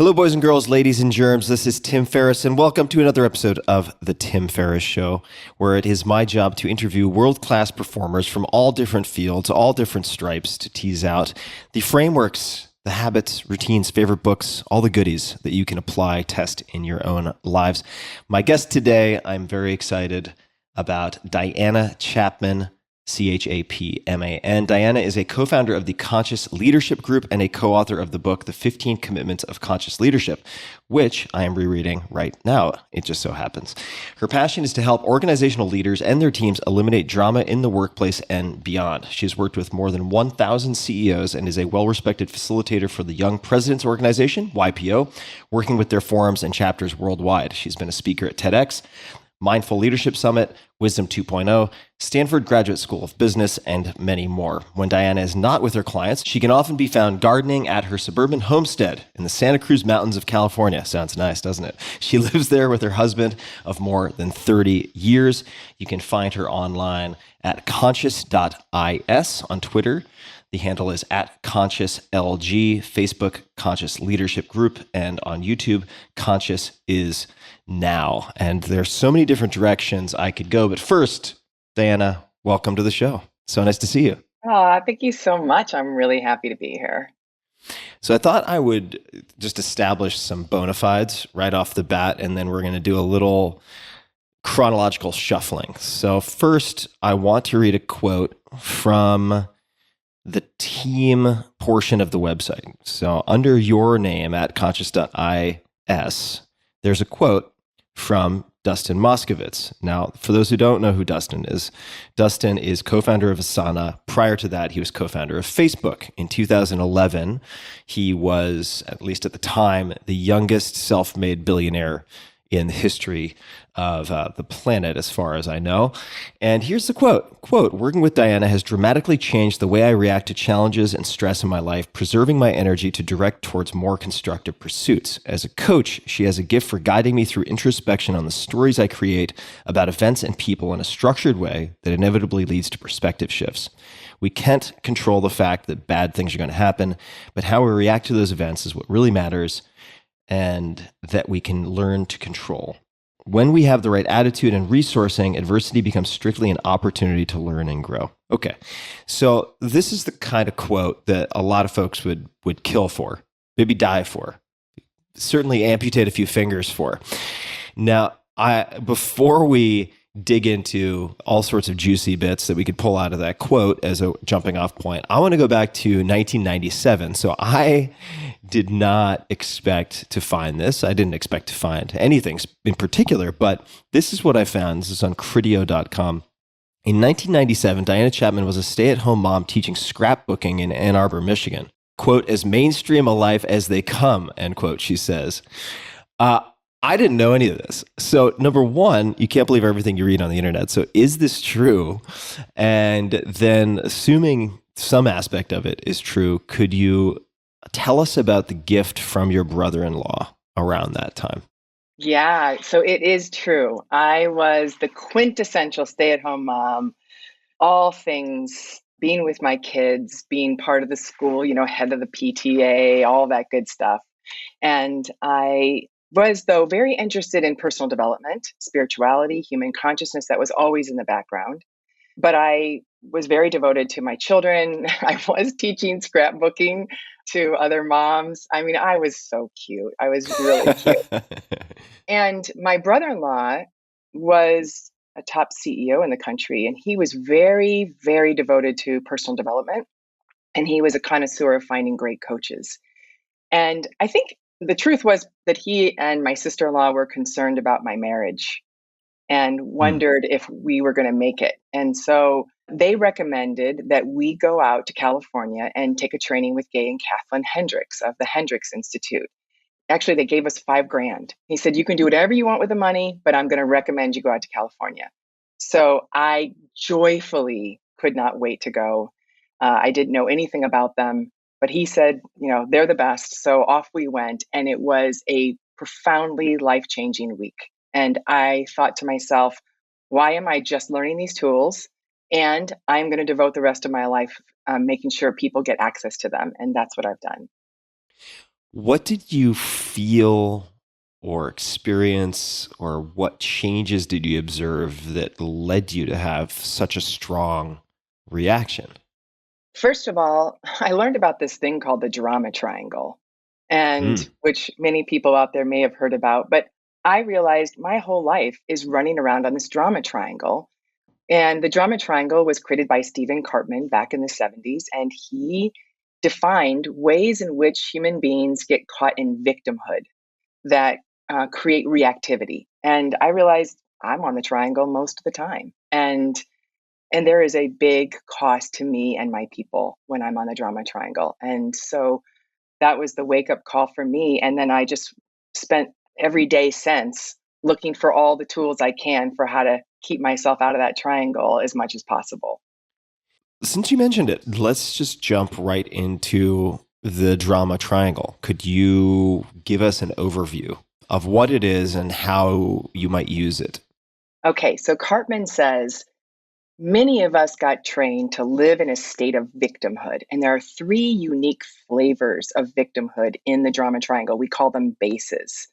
Hello, boys and girls, ladies and germs. This is Tim Ferriss, and welcome to another episode of The Tim Ferriss Show, where it is my job to interview world-class performers from all different fields, all different stripes, to tease out the frameworks, the habits, routines, favorite books, all the goodies that you can apply, test in your own lives. My guest today, I'm very excited about Diana Chapman, Chapman. Diana is a co-founder of the Conscious Leadership Group and a co-author of the book, The 15 Commitments of Conscious Leadership, which I am rereading right now. It just so happens. Her passion is to help organizational leaders and their teams eliminate drama in the workplace and beyond. She's worked with more than 1,000 CEOs and is a well-respected facilitator for the Young Presidents Organization, YPO, working with their forums and chapters worldwide. She's been a speaker at TEDx, Mindful Leadership Summit, Wisdom 2.0, Stanford Graduate School of Business, and many more. When Diana is not with her clients, she can often be found gardening at her suburban homestead in the Santa Cruz Mountains of California. Sounds nice, doesn't it? She lives there with her husband of more than 30 years. You can find her online at conscious.is on Twitter. The handle is at ConsciousLG, Facebook, Conscious Leadership Group, and on YouTube, Conscious is Now. And there's so many different directions I could go. But first, Diana, welcome to the show. So nice to see you. Oh, thank you so much. I'm really happy to be here. So I thought I would just establish some bona fides right off the bat, and then we're going to do a little chronological shuffling. So first, I want to read a quote from the team portion of the website. So under your name at conscious.is, there's a quote from Dustin Moskovitz. Now, for those who don't know who Dustin is co-founder of Asana. Prior to that, he was co-founder of Facebook. In 2011, he was, at least at the time, the youngest self-made billionaire in the history of the planet, as far as I know. And here's the quote. Quote, "Working with Diana has dramatically changed the way I react to challenges and stress in my life, preserving my energy to direct towards more constructive pursuits. As a coach, she has a gift for guiding me through introspection on the stories I create about events and people in a structured way that inevitably leads to perspective shifts. We can't control the fact that bad things are going to happen, but how we react to those events is what really matters, and that we can learn to control. When we have the right attitude and resourcing, adversity becomes strictly an opportunity to learn and grow." Okay, so this is the kind of quote that a lot of folks would kill for, maybe die for, certainly amputate a few fingers for. Now, before we dig into all sorts of juicy bits that we could pull out of that quote as a jumping off point, I want to go back to 1997. So I did not expect to find this. I didn't expect to find anything in particular, but this is what I found. This is on criteo.com. In 1997, Diana Chapman was a stay-at-home mom teaching scrapbooking in Ann Arbor, Michigan. Quote, "As mainstream a life as they come," end quote, she says. I didn't know any of this. So number one, you can't believe everything you read on the internet. So is this true? And then assuming some aspect of it is true, could you tell us about the gift from your brother-in-law around that time? Yeah, so it is true. I was the quintessential stay-at-home mom, all things being with my kids, being part of the school, head of the PTA, all that good stuff. And I was, though, very interested in personal development, spirituality, human consciousness. That was always in the background. But I was very devoted to my children. I was teaching scrapbooking to other moms. I mean, I was so cute. I was really cute. And my brother-in-law was a top CEO in the country, and he was very, very devoted to personal development. And he was a connoisseur of finding great coaches. And I think the truth was that he and my sister-in-law were concerned about my marriage and wondered if we were going to make it. And so they recommended that we go out to California and take a training with Gay and Kathleen Hendricks of the Hendricks Institute. Actually, they gave us $5,000. He said, "You can do whatever you want with the money, but I'm going to recommend you go out to California." So I joyfully could not wait to go. I didn't know anything about them. But he said, they're the best. So off we went. And it was a profoundly life-changing week. And I thought to myself, why am I just learning these tools? And I'm going to devote the rest of my life making sure people get access to them. And that's what I've done. What did you feel or experience, or what changes did you observe that led you to have such a strong reaction? First of all, I learned about this thing called the drama triangle, and Mm. which many people out there may have heard about. But I realized my whole life is running around on this drama triangle. And the drama triangle was created by Stephen Cartman back in the 70s. And he defined ways in which human beings get caught in victimhood that create reactivity. And I realized I'm on the triangle most of the time. And there is a big cost to me and my people when I'm on the drama triangle. And so that was the wake up call for me. And then I just spent every day since looking for all the tools I can for how to keep myself out of that triangle as much as possible. Since you mentioned it, let's just jump right into the drama triangle. Could you give us an overview of what it is and how you might use it? Okay, so Cartman says many of us got trained to live in a state of victimhood. And there are three unique flavors of victimhood in the drama triangle. We call them bases.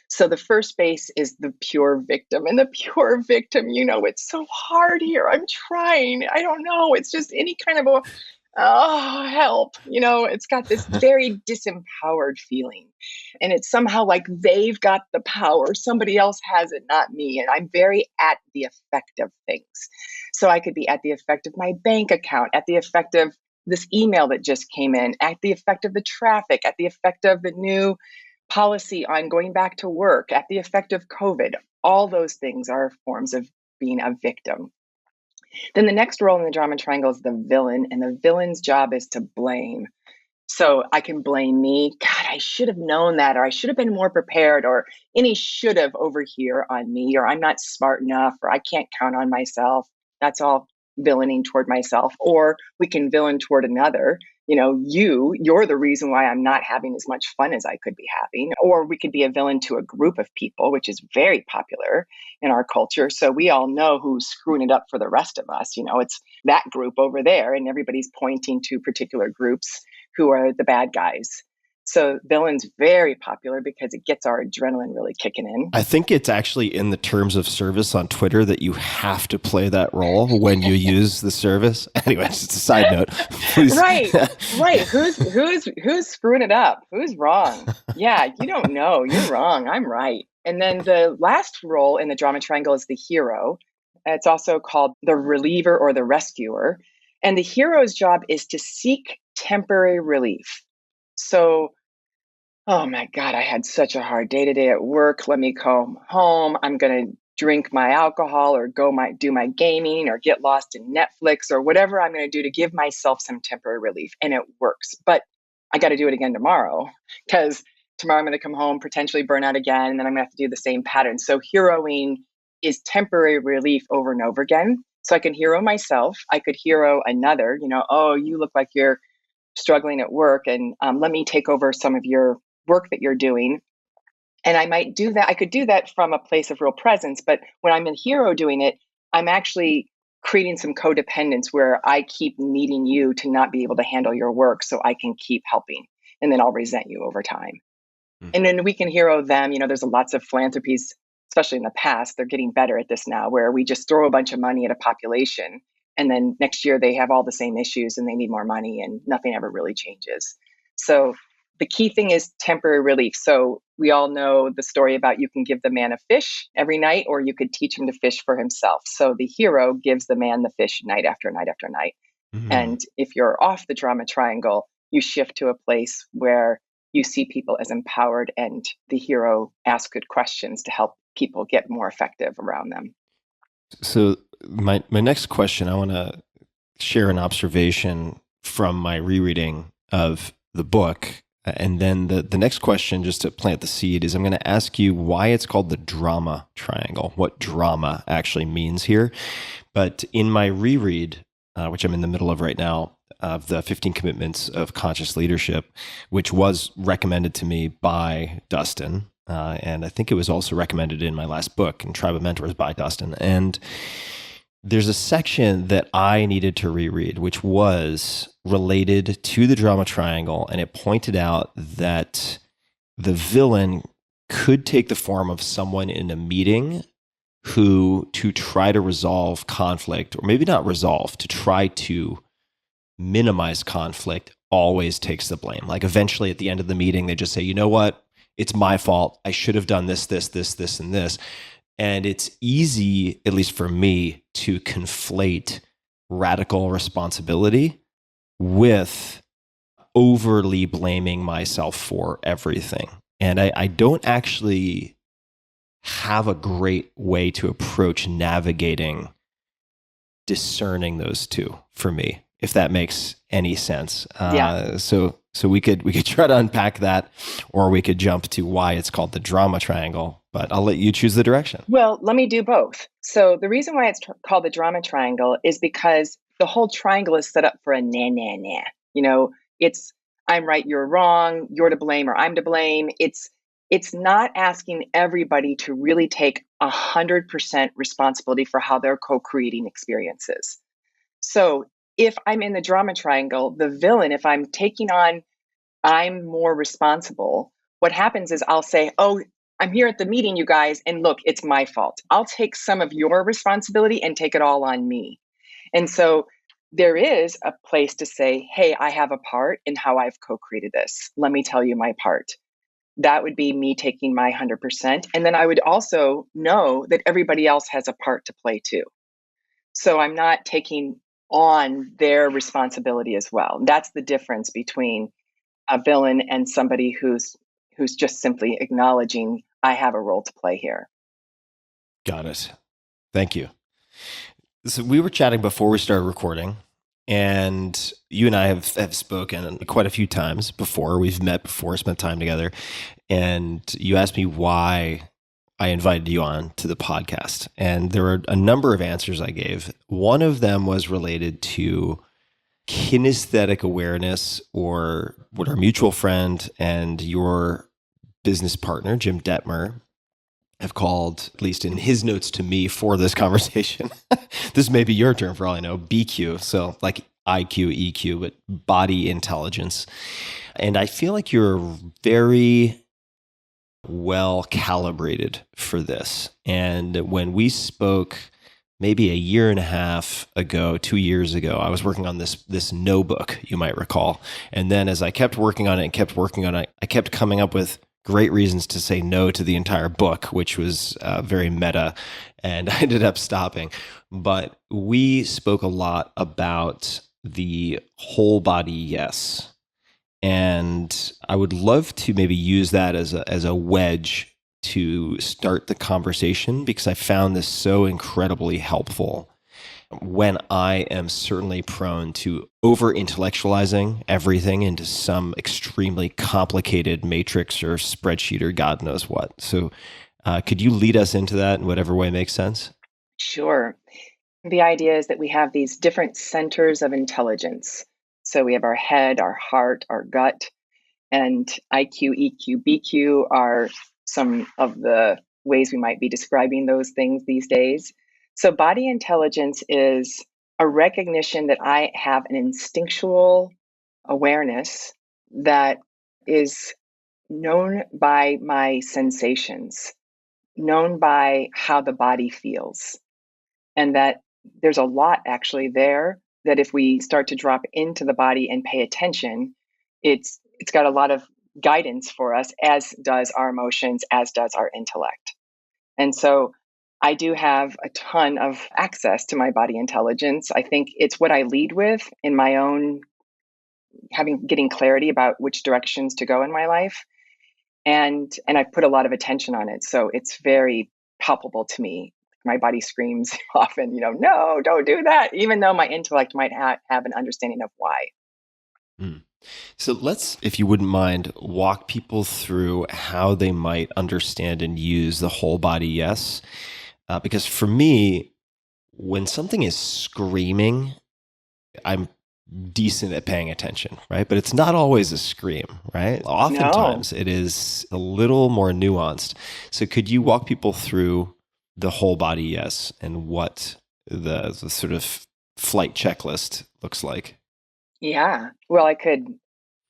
So the first base is the pure victim. And the pure victim, it's so hard here. I'm trying. I don't know. It's just any kind of oh, help. It's got this very disempowered feeling. And it's somehow like they've got the power. Somebody else has it, not me. And I'm very at the effect of things. So I could be at the effect of my bank account, at the effect of this email that just came in, at the effect of the traffic, at the effect of the new policy on going back to work, at the effect of COVID. All those things are forms of being a victim. Then the next role in the drama triangle is the villain, and the villain's job is to blame. So I can blame me. God, I should have known that, or I should have been more prepared, or any should have over here on me, or I'm not smart enough, or I can't count on myself. That's all villaining toward myself. Or we can villain toward another. You're the reason why I'm not having as much fun as I could be having. Or we could be a villain to a group of people, which is very popular in our culture. So we all know who's screwing it up for the rest of us. It's that group over there, and everybody's pointing to particular groups who are the bad guys. So villain's very popular because it gets our adrenaline really kicking in. I think it's actually in the terms of service on Twitter that you have to play that role when you use the service. Anyway, just a side note. Please. Right. Who's screwing it up? Who's wrong? Yeah, you don't know. You're wrong. I'm right. And then the last role in the drama triangle is the hero. It's also called the reliever or the rescuer. And the hero's job is to seek temporary relief. So, oh my God, I had such a hard day today at work. Let me come home. I'm going to drink my alcohol or do my gaming or get lost in Netflix or whatever I'm going to do to give myself some temporary relief. And it works. But I got to do it again tomorrow, because tomorrow I'm going to come home, potentially burn out again, and then I'm going to have to do the same pattern. So heroing is temporary relief over and over again. So I can hero myself. I could hero another, oh, you look like you're struggling at work, and let me take over some of your work that you're doing. And I might do that. I could do that from a place of real presence. But when I'm a hero doing it, I'm actually creating some codependence where I keep needing you to not be able to handle your work so I can keep helping. And then I'll resent you over time. And then we can hero them. There's lots of philanthropies, especially in the past. They're getting better at this now, where we just throw a bunch of money at a population. And then next year they have all the same issues and they need more money and nothing ever really changes. So the key thing is temporary relief. So we all know the story about you can give the man a fish every night, or you could teach him to fish for himself. So the hero gives the man the fish night after night after night. Mm-hmm. And if you're off the drama triangle, you shift to a place where you see people as empowered, and the hero asks good questions to help people get more effective around them. So my next question, I want to share an observation from my rereading of the book. And then the next question, just to plant the seed, is I'm going to ask you why it's called the drama triangle, what drama actually means here. But in my reread, which I'm in the middle of right now, of the 15 Commitments of Conscious Leadership, which was recommended to me by Dustin, and I think it was also recommended in my last book, in Tribe of Mentors by Dustin. And there's a section that I needed to reread, which was related to the drama triangle, and it pointed out that the villain could take the form of someone in a meeting who, to try to resolve conflict, or maybe not resolve, to try to minimize conflict, always takes the blame. Like eventually at the end of the meeting, they just say, you know what? It's my fault. I should have done this, and this. And it's easy, at least for me, to conflate radical responsibility with overly blaming myself for everything. And I don't actually have a great way to approach navigating, discerning those two for me, if that makes any sense. Yeah. So we could try to unpack that, or we could jump to why it's called the drama triangle, but I'll let you choose the direction. Well, let me do both. So the reason why it's called the drama triangle is because the whole triangle is set up for a nah, nah, nah. It's I'm right, you're wrong, you're to blame, or I'm to blame. It's not asking everybody to really take 100% responsibility for how they're co-creating experiences. So if I'm in the drama triangle, the villain, if I'm taking on, I'm more responsible, what happens is I'll say, oh, I'm here at the meeting, you guys, and look, it's my fault. I'll take some of your responsibility and take it all on me. And so there is a place to say, hey, I have a part in how I've co-created this. Let me tell you my part. That would be me taking my 100%. And then I would also know that everybody else has a part to play too. So I'm not taking on their responsibility as well. That's the difference between a villain and somebody who's just simply acknowledging I have a role to play here. Got it. Thank you. So we were chatting before we started recording, and you and I have spoken quite a few times before. We've met before, spent time together, and you asked me why I invited you on to the podcast. And there were a number of answers I gave. One of them was related to kinesthetic awareness, or what our mutual friend and your business partner, Jim Detmer, have called, at least in his notes to me for this conversation, this may be your term for all I know, BQ. So like IQ, EQ, but body intelligence. And I feel like you're very well calibrated for this. And when we spoke maybe a year and a half ago, 2 years ago, I was working on this no book, you might recall. And then as I kept working on it, I kept coming up with great reasons to say no to the entire book, which was very meta, and I ended up stopping. But we spoke a lot about the whole body yes. And I would love to maybe use that as a wedge to start the conversation, because I found this so incredibly helpful when I am certainly prone to over-intellectualizing everything into some extremely complicated matrix or spreadsheet or God knows what. So could you lead us into that in whatever way makes sense? Sure. The idea is that we have these different centers of intelligence. So we have our head, our heart, our gut, and IQ, EQ, BQ are some of the ways we might be describing those things these days. So body intelligence is a recognition that I have an instinctual awareness that is known by my sensations, known by how the body feels. And that there's a lot actually there that if we start to drop into the body and pay attention, it's got a lot of guidance for us, as does our emotions, as does our intellect. And so I do have a ton of access to my body intelligence. I think it's what I lead with in my own getting clarity about which directions to go in my life. And I put a lot of attention on it. So it's very palpable to me. My body screams often, no, don't do that, even though my intellect might have an understanding of why. So let's, if you wouldn't mind, walk people through how they might understand and use the whole body yes. Because for me, when something is screaming, I'm decent at paying attention, right? But it's not always a scream, right? Oftentimes it is a little more nuanced. So could you walk people through the whole body yes and what the sort of flight checklist looks like? Yeah. Well, I could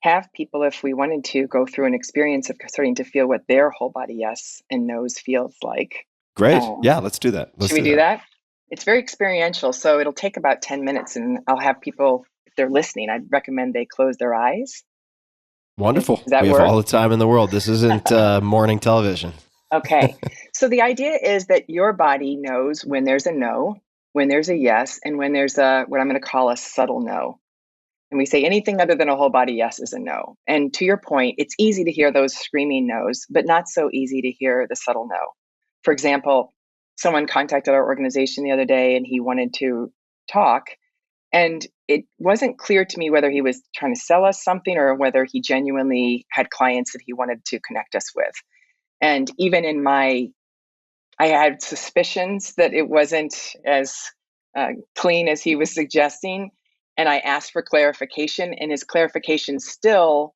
have people, if we wanted to, go through an experience of starting to feel what their whole body yes and no's feels like. Great. Yeah, let's do that. Should we do that? It's very experiential, so it'll take about 10 minutes, and I'll have people, if they're listening, I'd recommend they close their eyes. Wonderful. Does that We work? have all the time in the world. This isn't morning television. Okay. So the idea is that your body knows when there's a no, when there's a yes, and when there's a, what I'm going to call a subtle no. And we say anything other than a whole body yes is a no. And to your point, it's easy to hear those screaming no's, but not so easy to hear the subtle no. For example, someone contacted our organization the other day and he wanted to talk. And it wasn't clear to me whether he was trying to sell us something or whether he genuinely had clients that he wanted to connect us with. And even in I had suspicions that it wasn't as clean as he was suggesting. And I asked for clarification, and his clarification still,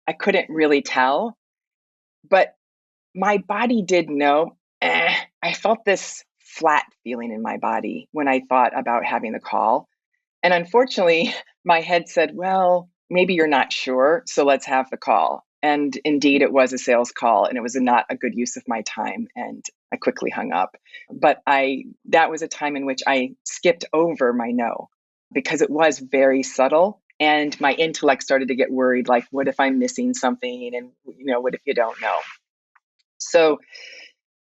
I couldn't really tell. But my body did know. I felt this flat feeling in my body when I thought about having the call. And unfortunately, my head said, well, maybe you're not sure, so let's have the call. And indeed, it was a sales call, and it was not a good use of my time, and I quickly hung up. But that was a time in which I skipped over my no, because it was very subtle, and my intellect started to get worried, like, what if I'm missing something? And, what if you don't know? So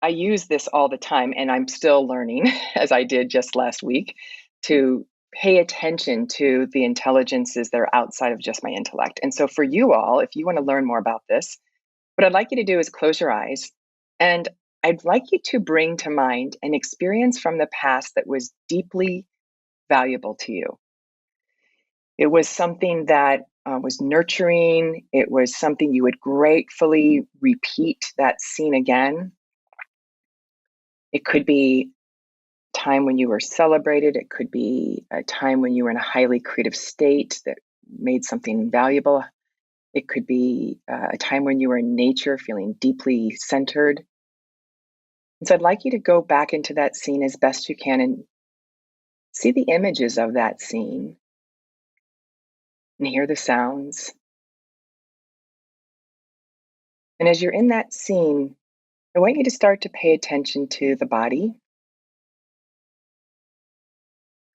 I use this all the time, and I'm still learning, as I did just last week, to pay attention to the intelligences that are outside of just my intellect. And so for you all, if you want to learn more about this, what I'd like you to do is close your eyes, and I'd like you to bring to mind an experience from the past that was deeply valuable to you. It was something that was nurturing. It was something you would gratefully repeat that scene again. It could be time when you were celebrated. It could be a time when you were in a highly creative state that made something valuable. It could be a time when you were in nature feeling deeply centered. And so I'd like you to go back into that scene as best you can and see the images of that scene and hear the sounds. And as you're in that scene, I want you to start to pay attention to the body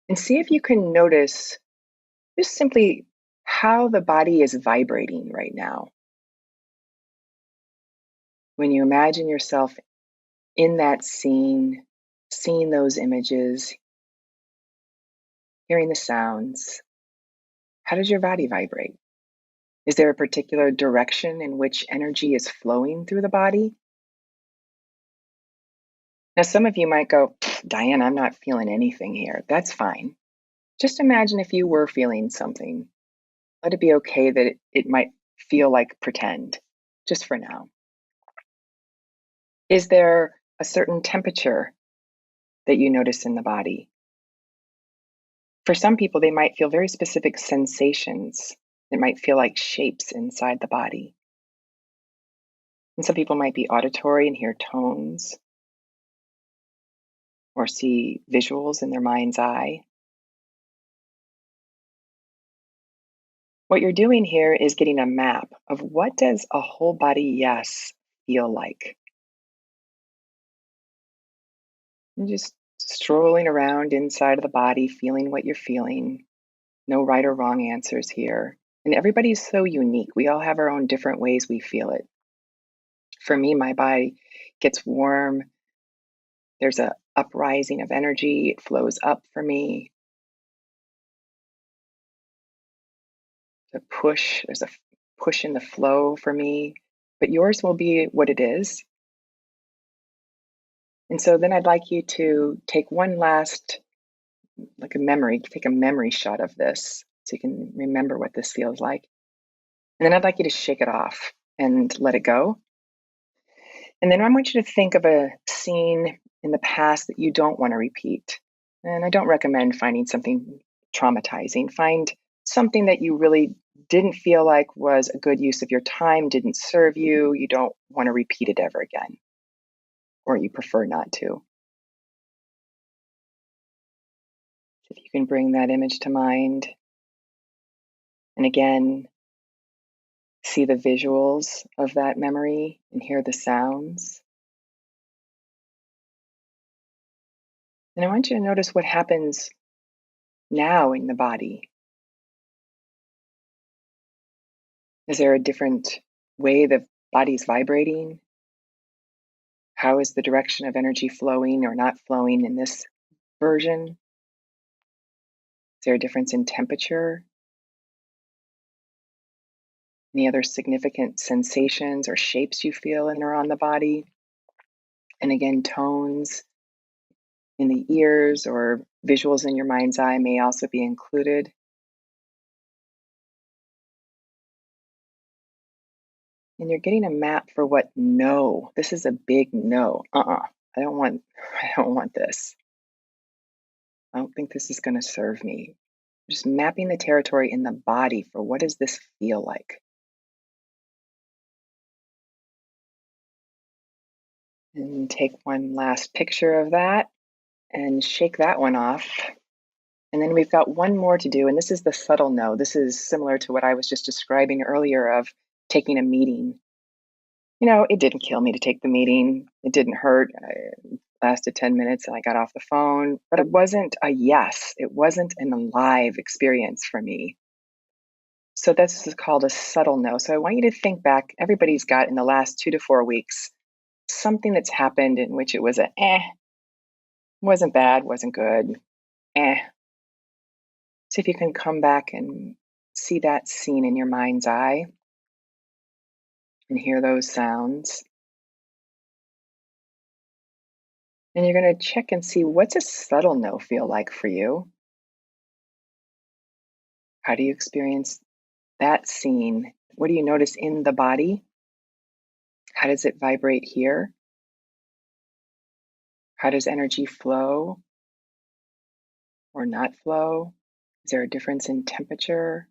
and see if you can notice just simply how the body is vibrating right now. When you imagine yourself in that scene, seeing those images, hearing the sounds, how does your body vibrate? Is there a particular direction in which energy is flowing through the body? Now, some of you might go, Diane, I'm not feeling anything here. That's fine. Just imagine if you were feeling something. Let it be okay that it might feel like pretend, just for now. Is there a certain temperature that you notice in the body? For some people, they might feel very specific sensations. It might feel like shapes inside the body. And some people might be auditory and hear tones or see visuals in their mind's eye. What you're doing here is getting a map of what does a whole body yes feel like. And just strolling around inside of the body, feeling what you're feeling. No right or wrong answers here. And everybody's so unique. We all have our own different ways we feel it. For me, my body gets warm. There's a uprising of energy. It flows up for me. There's a push in the flow for me. But yours will be what it is. And so then I'd like you to take one last, take a memory shot of this so you can remember what this feels like. And then I'd like you to shake it off and let it go. And then I want you to think of a scene in the past that you don't want to repeat. And I don't recommend finding something traumatizing. Find something that you really didn't feel like was a good use of your time, didn't serve you, you don't want to repeat it ever again, or you prefer not to. If you can bring that image to mind. And again, see the visuals of that memory and hear the sounds. And I want you to notice what happens now in the body. Is there a different way the body's vibrating? How is the direction of energy flowing or not flowing in this version? Is there a difference in temperature? Any other significant sensations or shapes you feel in or on the body? And again, tones in the ears or visuals in your mind's eye may also be included. And you're getting a map for what no. This is a big no. I don't want this. I don't think this is going to serve me. Just mapping the territory in the body for what does this feel like? And take one last picture of that and shake that one off. And then we've got one more to do, and this is the subtle no. This is similar to what I was just describing earlier of taking a meeting. You know, it didn't kill me to take the meeting. It didn't hurt. It lasted 10 minutes and I got off the phone, but it wasn't a yes. It wasn't an alive experience for me. So this is called a subtle no. So I want you to think back. Everybody's got in the last 2 to 4 weeks something that's happened in which it was wasn't bad, wasn't good, See if you can come back and see that scene in your mind's eye and hear those sounds. And you're going to check and see, what's a subtle no feel like for you? How do you experience that scene? What do you notice in the body? How does it vibrate here? How does energy flow or not flow? Is there a difference in temperature?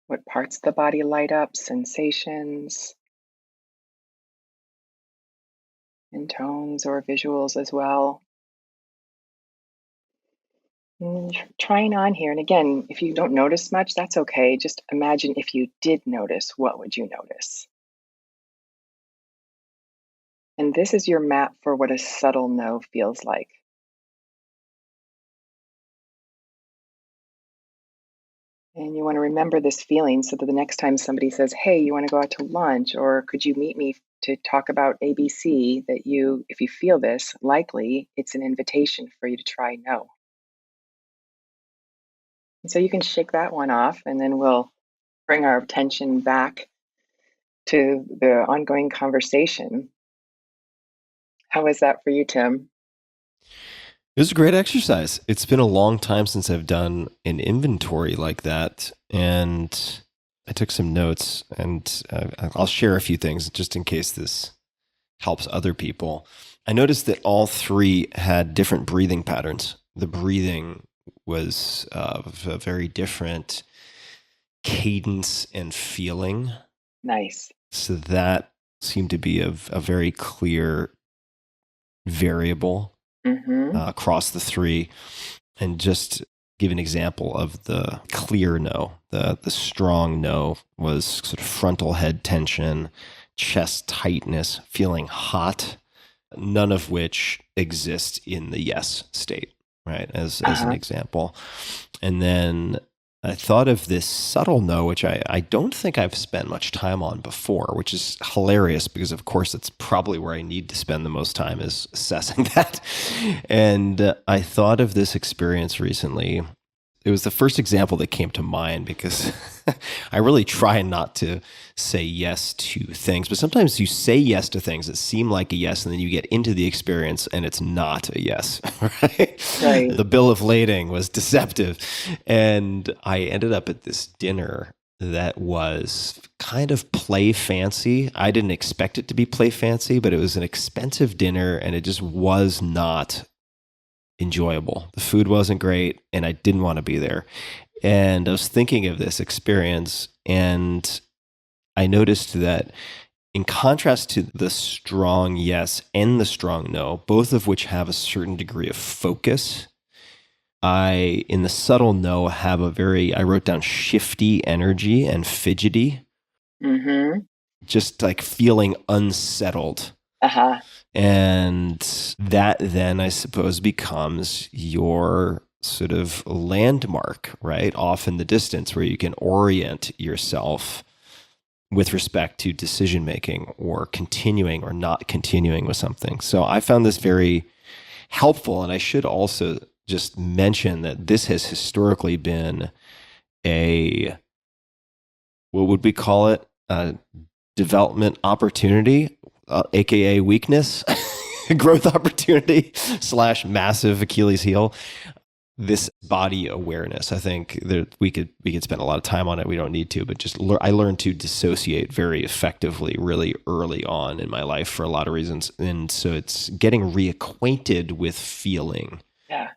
What parts of the body light up? Sensations and tones or visuals as well. And trying on here. And again, if you don't notice much, that's okay. Just imagine if you did notice, what would you notice? And this is your map for what a subtle no feels like. And you want to remember this feeling so that the next time somebody says, hey, you want to go out to lunch, or could you meet me to talk about ABC, that you, if you feel this, likely it's an invitation for you to try no. And so you can shake that one off, and then we'll bring our attention back to the ongoing conversation. How was that for you, Tim? It was a great exercise. It's been a long time since I've done an inventory like that. And I took some notes, and I'll share a few things just in case this helps other people. I noticed that all three had different breathing patterns. The breathing was of a very different cadence and feeling. Nice. So that seemed to be a very clear variable across the three. And just give an example of the clear no, the strong no was sort of frontal head tension, chest tightness, feeling hot, none of which exists in the yes state, right? As an example. And then I thought of this subtle no, which I don't think I've spent much time on before, which is hilarious because, of course, it's probably where I need to spend the most time is assessing that. And I thought of this experience recently. It was the first example that came to mind because I really try not to say yes to things, but sometimes you say yes to things that seem like a yes, and then you get into the experience and it's not a yes, right? The bill of lading was deceptive. And I ended up at this dinner that was kind of play fancy. I didn't expect it to be play fancy, but it was an expensive dinner and it just was not enjoyable. The food wasn't great and I didn't want to be there. And I was thinking of this experience and I noticed that in contrast to the strong yes and the strong no, both of which have a certain degree of focus, I, in the subtle no, have I wrote down shifty energy and fidgety, Mm-hmm. just like feeling unsettled. Uh-huh. And that then, I suppose, becomes your sort of landmark, right? Off in the distance where you can orient yourself with respect to decision making or continuing or not continuing with something. So I found this very helpful. And I should also just mention that this has historically been what would we call it? A development opportunity, AKA weakness, growth opportunity / massive Achilles heel. This body awareness, I think that we could spend a lot of time on it. We don't need to, but just I learned to dissociate very effectively really early on in my life for a lot of reasons. And so it's getting reacquainted with feeling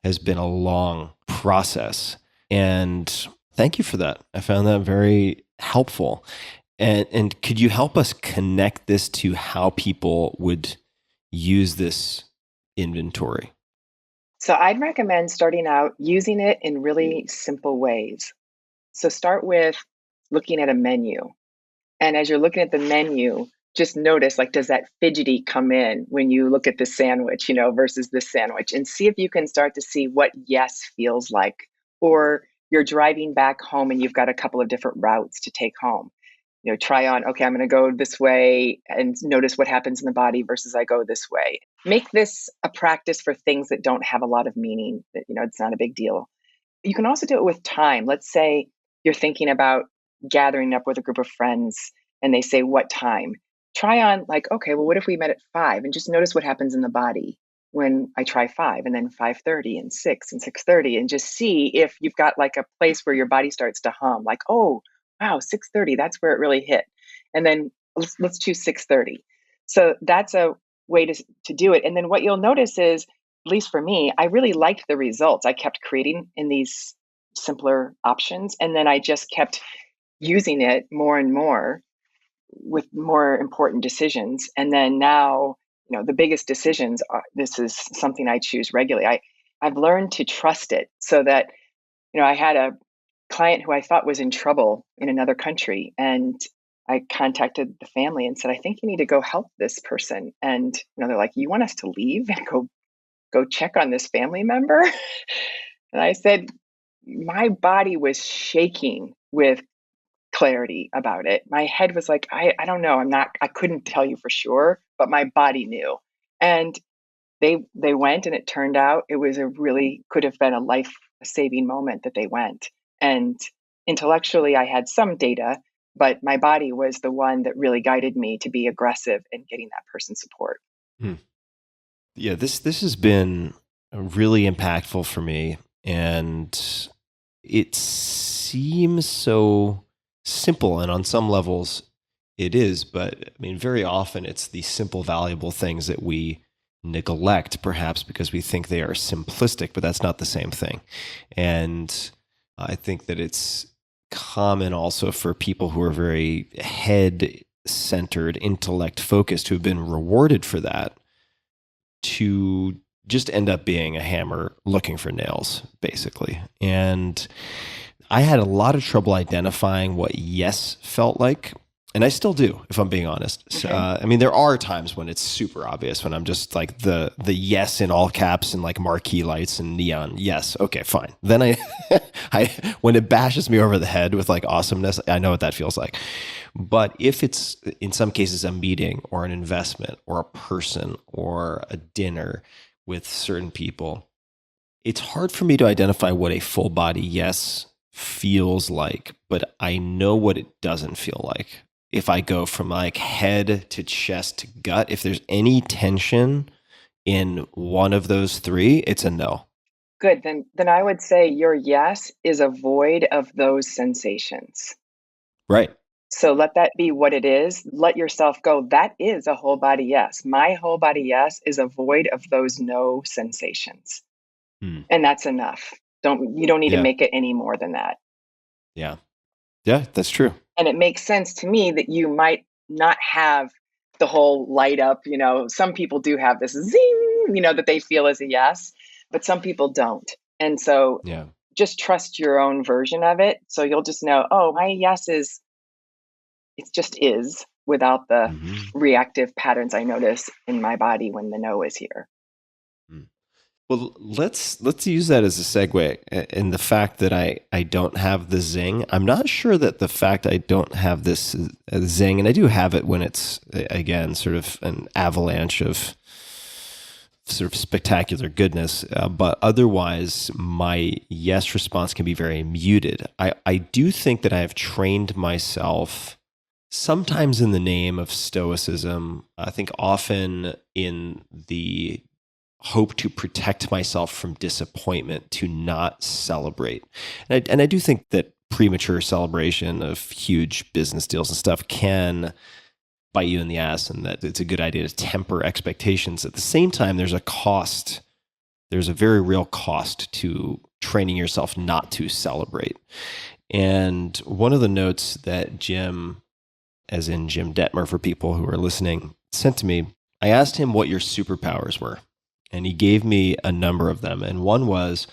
has been a long process. And thank you for that. I found that very helpful. And could you help us connect this to how people would use this inventory? So I'd recommend starting out using it in really simple ways. So start with looking at a menu. And as you're looking at the menu, just notice, like, does that fidgety come in when you look at this sandwich, versus this sandwich, and see if you can start to see what yes feels like. Or you're driving back home and you've got a couple of different routes to take home. Try on, okay, I'm going to go this way and notice what happens in the body versus I go this way. Make this a practice for things that don't have a lot of meaning, that, it's not a big deal. You can also do it with time. Let's say you're thinking about gathering up with a group of friends and they say, what time? Try on, like, okay, well, what if we met at 5? And just notice what happens in the body when I try 5, and then 5:30 and 6 and 6:30, and just see if you've got like a place where your body starts to hum, like, oh, wow, 6:30, that's where it really hit. And then let's choose 6:30. So that's a way to do it. And then what you'll notice is, at least for me, I really liked the results. I kept creating in these simpler options. And then I just kept using it more and more with more important decisions. And then now, the biggest decisions this is something I choose regularly. I've learned to trust it, so that, I had a client who I thought was in trouble in another country. And I contacted the family and said, I think you need to go help this person. And, they're like, you want us to leave and go check on this family member? And I said, my body was shaking with clarity about it. My head was like, I don't know. I couldn't tell you for sure, but my body knew. And they went, and it turned out it was could have been a life-saving moment that they went. And intellectually, I had some data, but my body was the one that really guided me to be aggressive in getting that person support. Yeah, this has been really impactful for me, and it seems so simple, and on some levels it is, but I mean, very often it's the simple, valuable things that we neglect, perhaps because we think they are simplistic, but that's not the same thing. And I think that it's common also for people who are very head centered, intellect focused, who have been rewarded for that, to just end up being a hammer looking for nails, basically. And I had a lot of trouble identifying what yes felt like. And I still do, if I'm being honest. Okay. I mean, there are times when it's super obvious, when I'm just like the yes in all caps and like marquee lights and neon. Yes. Okay, fine. Then I when it bashes me over the head with like awesomeness, I know what that feels like. But if it's in some cases a meeting or an investment or a person or a dinner with certain people, it's hard for me to identify what a full body yes feels like, but I know what it doesn't feel like. If I go from like head to chest to gut, if there's any tension in one of those three, it's a no. Good. Then I would say your yes is a void of those sensations. Right. So let that be what it is. Let yourself go. That is a whole body yes. My whole body yes is a void of those no sensations. And that's enough. You don't need to make it any more than that. Yeah. Yeah, that's true. And it makes sense to me that you might not have the whole light up, some people do have this zing, that they feel as a yes, but some people don't. And so Yeah. just trust your own version of it. So you'll just know, oh, my yes is, it just is, without the Hmm. reactive patterns I notice in my body when the no is here. Well, let's use that as a segue. In the fact that I don't have the zing, I'm not sure that the fact I don't have this zing, and I do have it when it's, again, sort of an avalanche of sort of spectacular goodness, but otherwise my yes response can be very muted. I do think that I have trained myself, sometimes in the name of stoicism, I think often in the hope to protect myself from disappointment, to not celebrate. And I do think that premature celebration of huge business deals and stuff can bite you in the ass, and that it's a good idea to temper expectations. At the same time, there's a cost. There's a very real cost to training yourself not to celebrate. And one of the notes that Jim, as in Jim Detmer for people who are listening, sent to me, I asked him what your superpowers were. And he gave me a number of them. And one was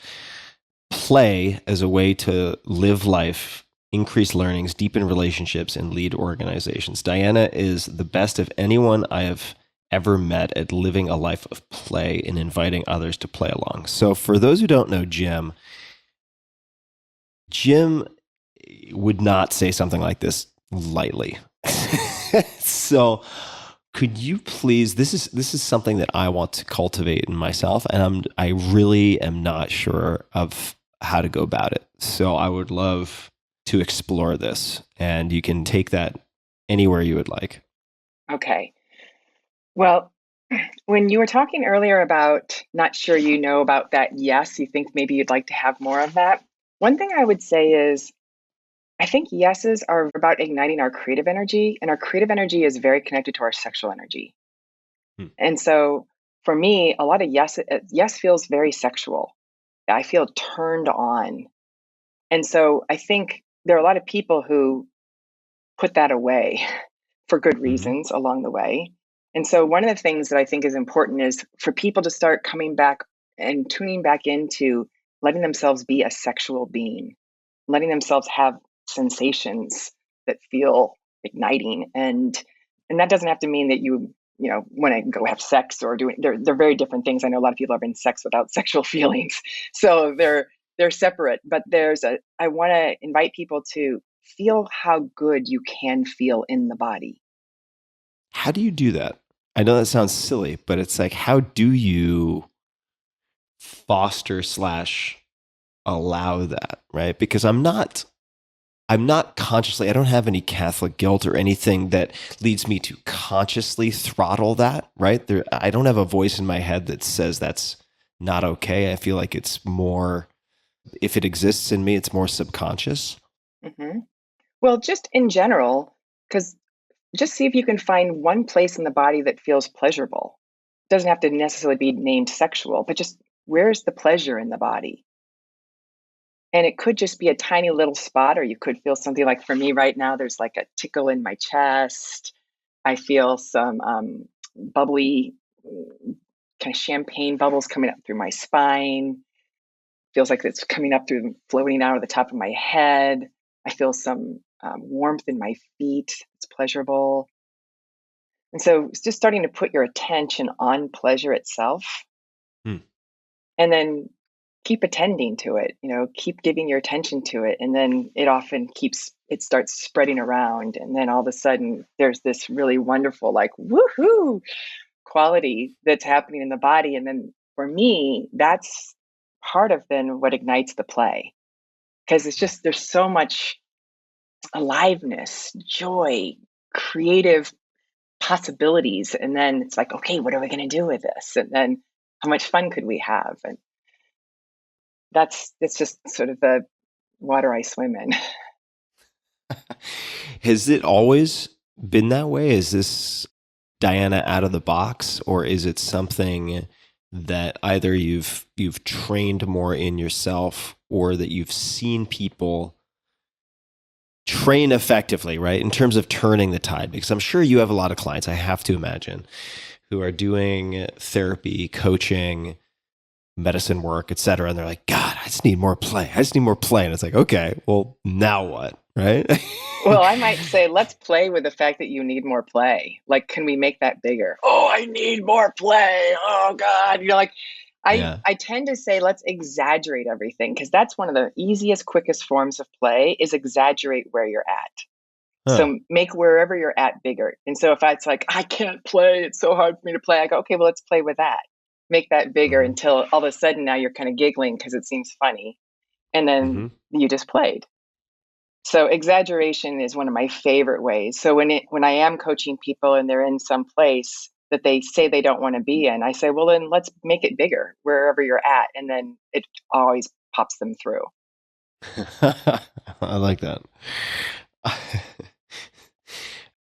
play as a way to live life, increase learnings, deepen relationships, and lead organizations. Diana is the best of anyone I have ever met at living a life of play and inviting others to play along. So for those who don't know Jim would not say something like this lightly. So could you please, this is something that I want to cultivate in myself, and I really am not sure of how to go about it. So I would love to explore this, and you can take that anywhere you would like. Okay. Well, when you were talking earlier about not sure you know about that yes, you think maybe you'd like to have more of that. One thing I would say is, I think yeses are about igniting our creative energy, and our creative energy is very connected to our sexual energy. And so for me, a lot of yes feels very sexual. I feel turned on. And so I think there are a lot of people who put that away for good reasons along the way. And so one of the things that I think is important is for people to start coming back and tuning back into letting themselves be a sexual being, letting themselves have sensations that feel igniting. And that doesn't have to mean that you want to go have sex or doing, they're very different things. I know a lot of people are having sex without sexual feelings. So they're separate, but I want to invite people to feel how good you can feel in the body. How do you do that? I know that sounds silly, but it's like, how do you foster / allow that, right? Because I'm not consciously, I don't have any Catholic guilt or anything that leads me to consciously throttle that, right? I don't have a voice in my head that says that's not okay. I feel like it's more, if it exists in me, it's more subconscious. Mm-hmm. Well, just in general, because just see if you can find one place in the body that feels pleasurable. It doesn't have to necessarily be named sexual, but just where's the pleasure in the body? And it could just be a tiny little spot, or you could feel something like, for me right now, there's like a tickle in my chest. I feel some bubbly kind of champagne bubbles coming up through my spine. Feels like it's coming up through, floating out of the top of my head. I feel some warmth in my feet. It's pleasurable. And so it's just starting to put your attention on pleasure itself. And then keep attending to it, keep giving your attention to it. And then it starts spreading around. And then all of a sudden there's this really wonderful, like, woohoo quality that's happening in the body. And then for me, that's part of then what ignites the play. Because it's just, there's so much aliveness, joy, creative possibilities. And then it's like, okay, what are we going to do with this? And then how much fun could we have? And it's just sort of the water I swim in. Has it always been that way? Is this Diana out of the box, or is it something that either you've trained more in yourself, or that you've seen people train effectively, right? In terms of turning the tide, because I'm sure you have a lot of clients, I have to imagine, who are doing therapy, coaching, medicine work, et cetera. And they're like, God, I just need more play. I just need more play. And it's like, okay, well, now what? Right. Well, I might say, let's play with the fact that you need more play. Like, can we make that bigger? Oh, I need more play. Oh God. Like Yeah. I tend to say, let's exaggerate everything, because that's one of the easiest, quickest forms of play is exaggerate where you're at. Huh. So make wherever you're at bigger. And so if it's like, I can't play, it's so hard for me to play, I go, okay, well, let's play with that. Make that bigger Mm-hmm. until all of a sudden now you're kind of giggling because it seems funny. And then Mm-hmm. you just played. So exaggeration is one of my favorite ways. So when I am coaching people and they're in some place that they say they don't want to be in, I say, well, then let's make it bigger wherever you're at. And then it always pops them through. I like that.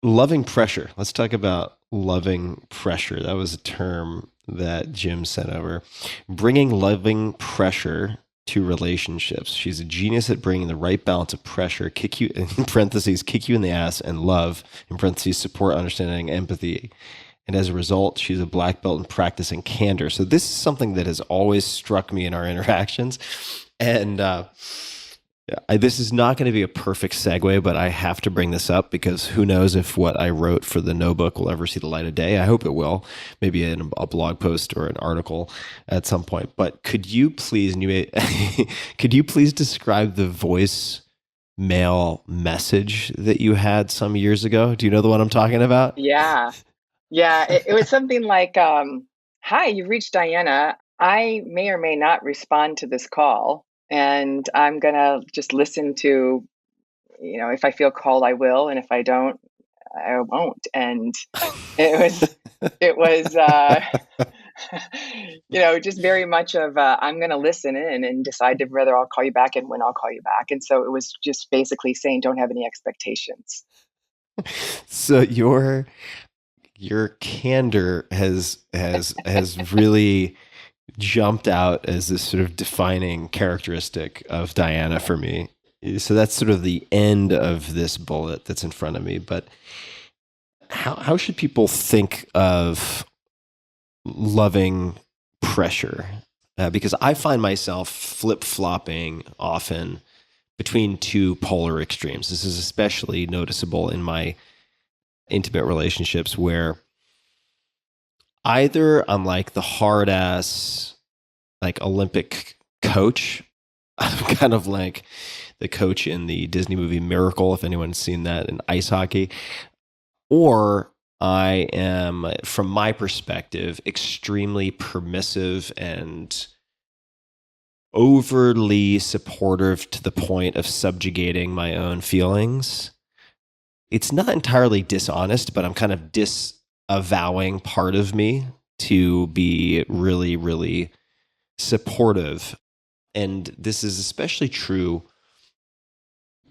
Loving pressure. Let's talk about loving pressure. That was a term that Jim sent over. Bringing loving pressure to relationships. She's a genius at bringing the right balance of pressure, kick you in parentheses, kick you in the ass, and love in parentheses, support, understanding, empathy. And as a result, she's a black belt in practicing candor. So this is something that has always struck me in our interactions. And this is not going to be a perfect segue, but I have to bring this up because who knows if what I wrote for the notebook will ever see the light of day. I hope it will, maybe in a blog post or an article at some point. But could you please, could you please describe the voice mail message that you had some years ago? Do you know the one I'm talking about? Yeah. Yeah. It was something like, hi, you've reached Diana. I may or may not respond to this call, and I'm going to just listen to, if I feel called, I will. And if I don't, I won't. And it was, just very much of, I'm going to listen in and decide to whether I'll call you back and when I'll call you back. And so it was just basically saying, don't have any expectations. So your candor has really jumped out as this sort of defining characteristic of Diana for me. So that's sort of the end of this bullet that's in front of me. But how should people think of loving pressure? Because I find myself flip flopping often between two polar extremes. This is especially noticeable in my intimate relationships where either I'm like the hard ass, like Olympic coach. I'm kind of like the coach in the Disney movie Miracle, if anyone's seen that in ice hockey. Or I am, from my perspective, extremely permissive and overly supportive to the point of subjugating my own feelings. It's not entirely dishonest, but I'm kind of disavowing part of me to be really, really supportive. And this is especially true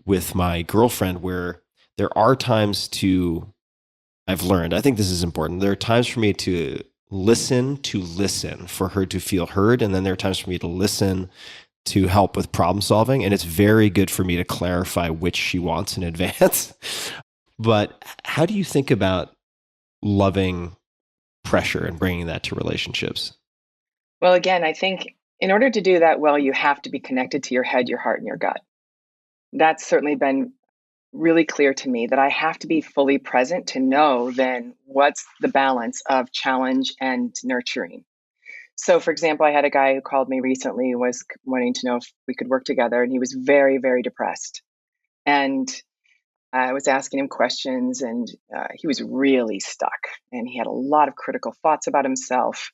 with my girlfriend, where there are times I've learned, I think this is important. There are times for me to listen, for her to feel heard. And then there are times for me to listen to help with problem solving. And it's very good for me to clarify which she wants in advance. But how do you think about loving pressure and bringing that to relationships? Well, again, I think in order to do that well, you have to be connected to your head, your heart, and your gut. That's certainly been really clear to me, that I have to be fully present to know then what's the balance of challenge and nurturing. So, for example, I had a guy who called me recently, was wanting to know if we could work together, and he was very, very depressed. And I was asking him questions, and he was really stuck, and he had a lot of critical thoughts about himself,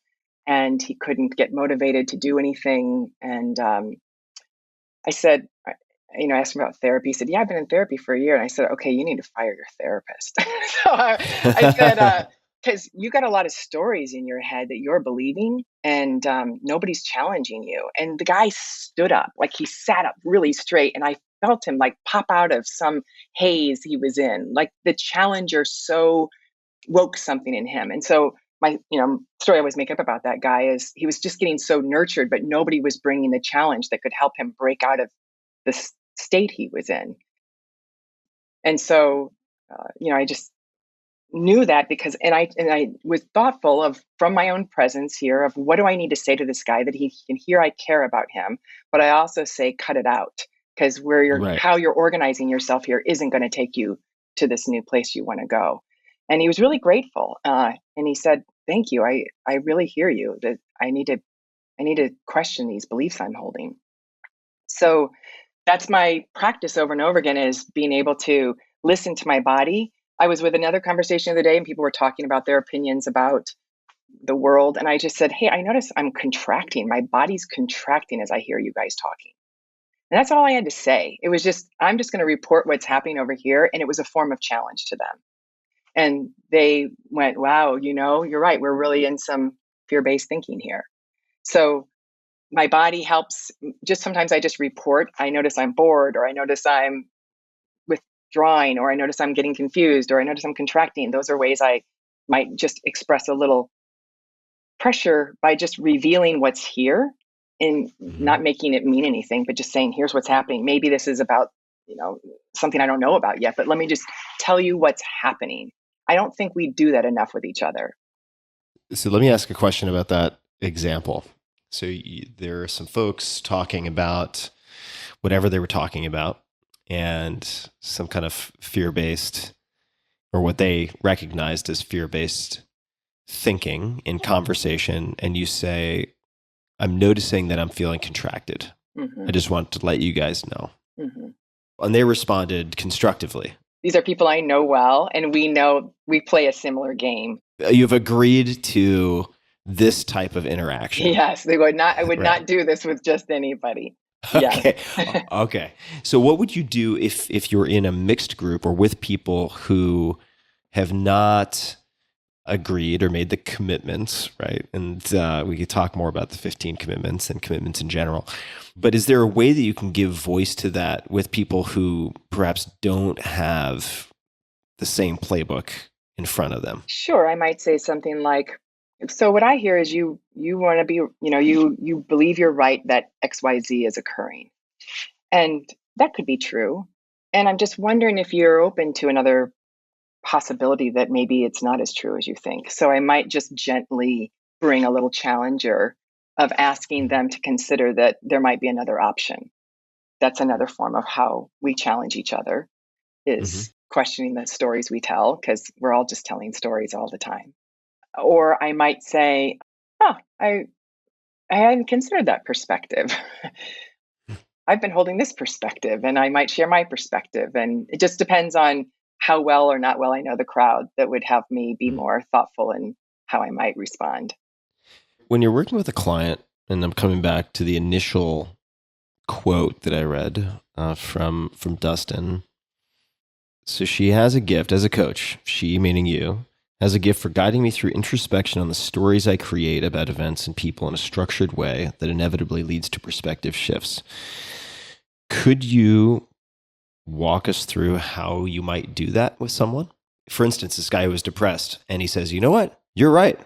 and he couldn't get motivated to do anything. And I said, I asked him about therapy. He said, yeah, I've been in therapy for a year. And I said, okay, you need to fire your therapist. So I said, because you got a lot of stories in your head that you're believing, and nobody's challenging you. And the guy stood up, like he sat up really straight, and I felt him like pop out of some haze he was in. Like the challenger so woke something in him. And so my story I always make up about that guy is he was just getting so nurtured, but nobody was bringing the challenge that could help him break out of the state he was in. And so, I just knew that because, and I was thoughtful of, from my own presence here, of what do I need to say to this guy that he can hear I care about him, but I also say, cut it out, because Right. how you're organizing yourself here isn't going to take you to this new place you want to go. And he was really grateful. And he said, thank you. I really hear you, that I need to question these beliefs I'm holding. So that's my practice over and over again, is being able to listen to my body. I was with another conversation the other day and people were talking about their opinions about the world. And I just said, hey, I notice I'm contracting. My body's contracting as I hear you guys talking. And that's all I had to say. It was just, I'm just going to report what's happening over here. And it was a form of challenge to them. And they went, wow, you're right. We're really in some fear-based thinking here. So my body helps. Just sometimes I just report. I notice I'm bored, or I notice I'm withdrawing, or I notice I'm getting confused, or I notice I'm contracting. Those are ways I might just express a little pressure by just revealing what's here and not making it mean anything, but just saying, here's what's happening. Maybe this is about, something I don't know about yet, but let me just tell you what's happening. I don't think we do that enough with each other. So let me ask a question about that example. So there are some folks talking about whatever they were talking about, and some kind of fear-based, or what they recognized as fear-based thinking in conversation. And you say, I'm noticing that I'm feeling contracted. Mm-hmm. I just want to let you guys know. Mm-hmm. And they responded constructively. These are people I know well, and we know we play a similar game. You've agreed to this type of interaction. Yes, they would not. I would not do this with just anybody. Okay. Yes. Okay. So what would you do if you're in a mixed group or with people who have not agreed or made the commitments, right? And we could talk more about the 15 commitments and commitments in general. But is there a way that you can give voice to that with people who perhaps don't have the same playbook in front of them? Sure. I might say something like, so what I hear is you want to be, you believe you're right that XYZ is occurring. And that could be true. And I'm just wondering if you're open to another possibility that maybe it's not as true as you think. So I might just gently bring a little challenger of asking them to consider that there might be another option. That's another form of how we challenge each other, is questioning the stories we tell, because we're all just telling stories all the time. Or I might say, I hadn't considered that perspective. I've been holding this perspective, and I might share my perspective. And it just depends on how well or not well I know the crowd that would have me be more thoughtful in how I might respond. When you're working with a client, and I'm coming back to the initial quote that I read from Dustin. So she has a gift as a coach, she meaning you, has a gift for guiding me through introspection on the stories I create about events and people in a structured way that inevitably leads to perspective shifts. Could you walk us through how you might do that with someone? For instance, this guy who was depressed, and he says, you know what? You're right.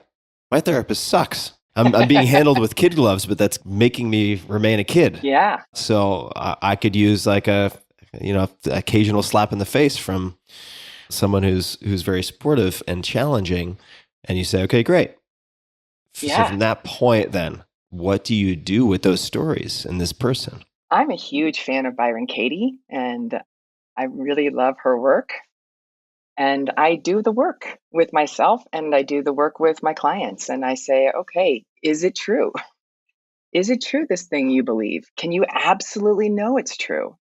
My therapist sucks. I'm being handled with kid gloves, but that's making me remain a kid. Yeah. So I could use like occasional slap in the face from someone who's very supportive and challenging. And you say, okay, great. Yeah. So from that point, then what do you do with those stories and this person? I'm a huge fan of Byron Katie, and I really love her work. And I do the work with myself, and I do the work with my clients. And I say, okay, is it true? Is it true, this thing you believe? Can you absolutely know it's true?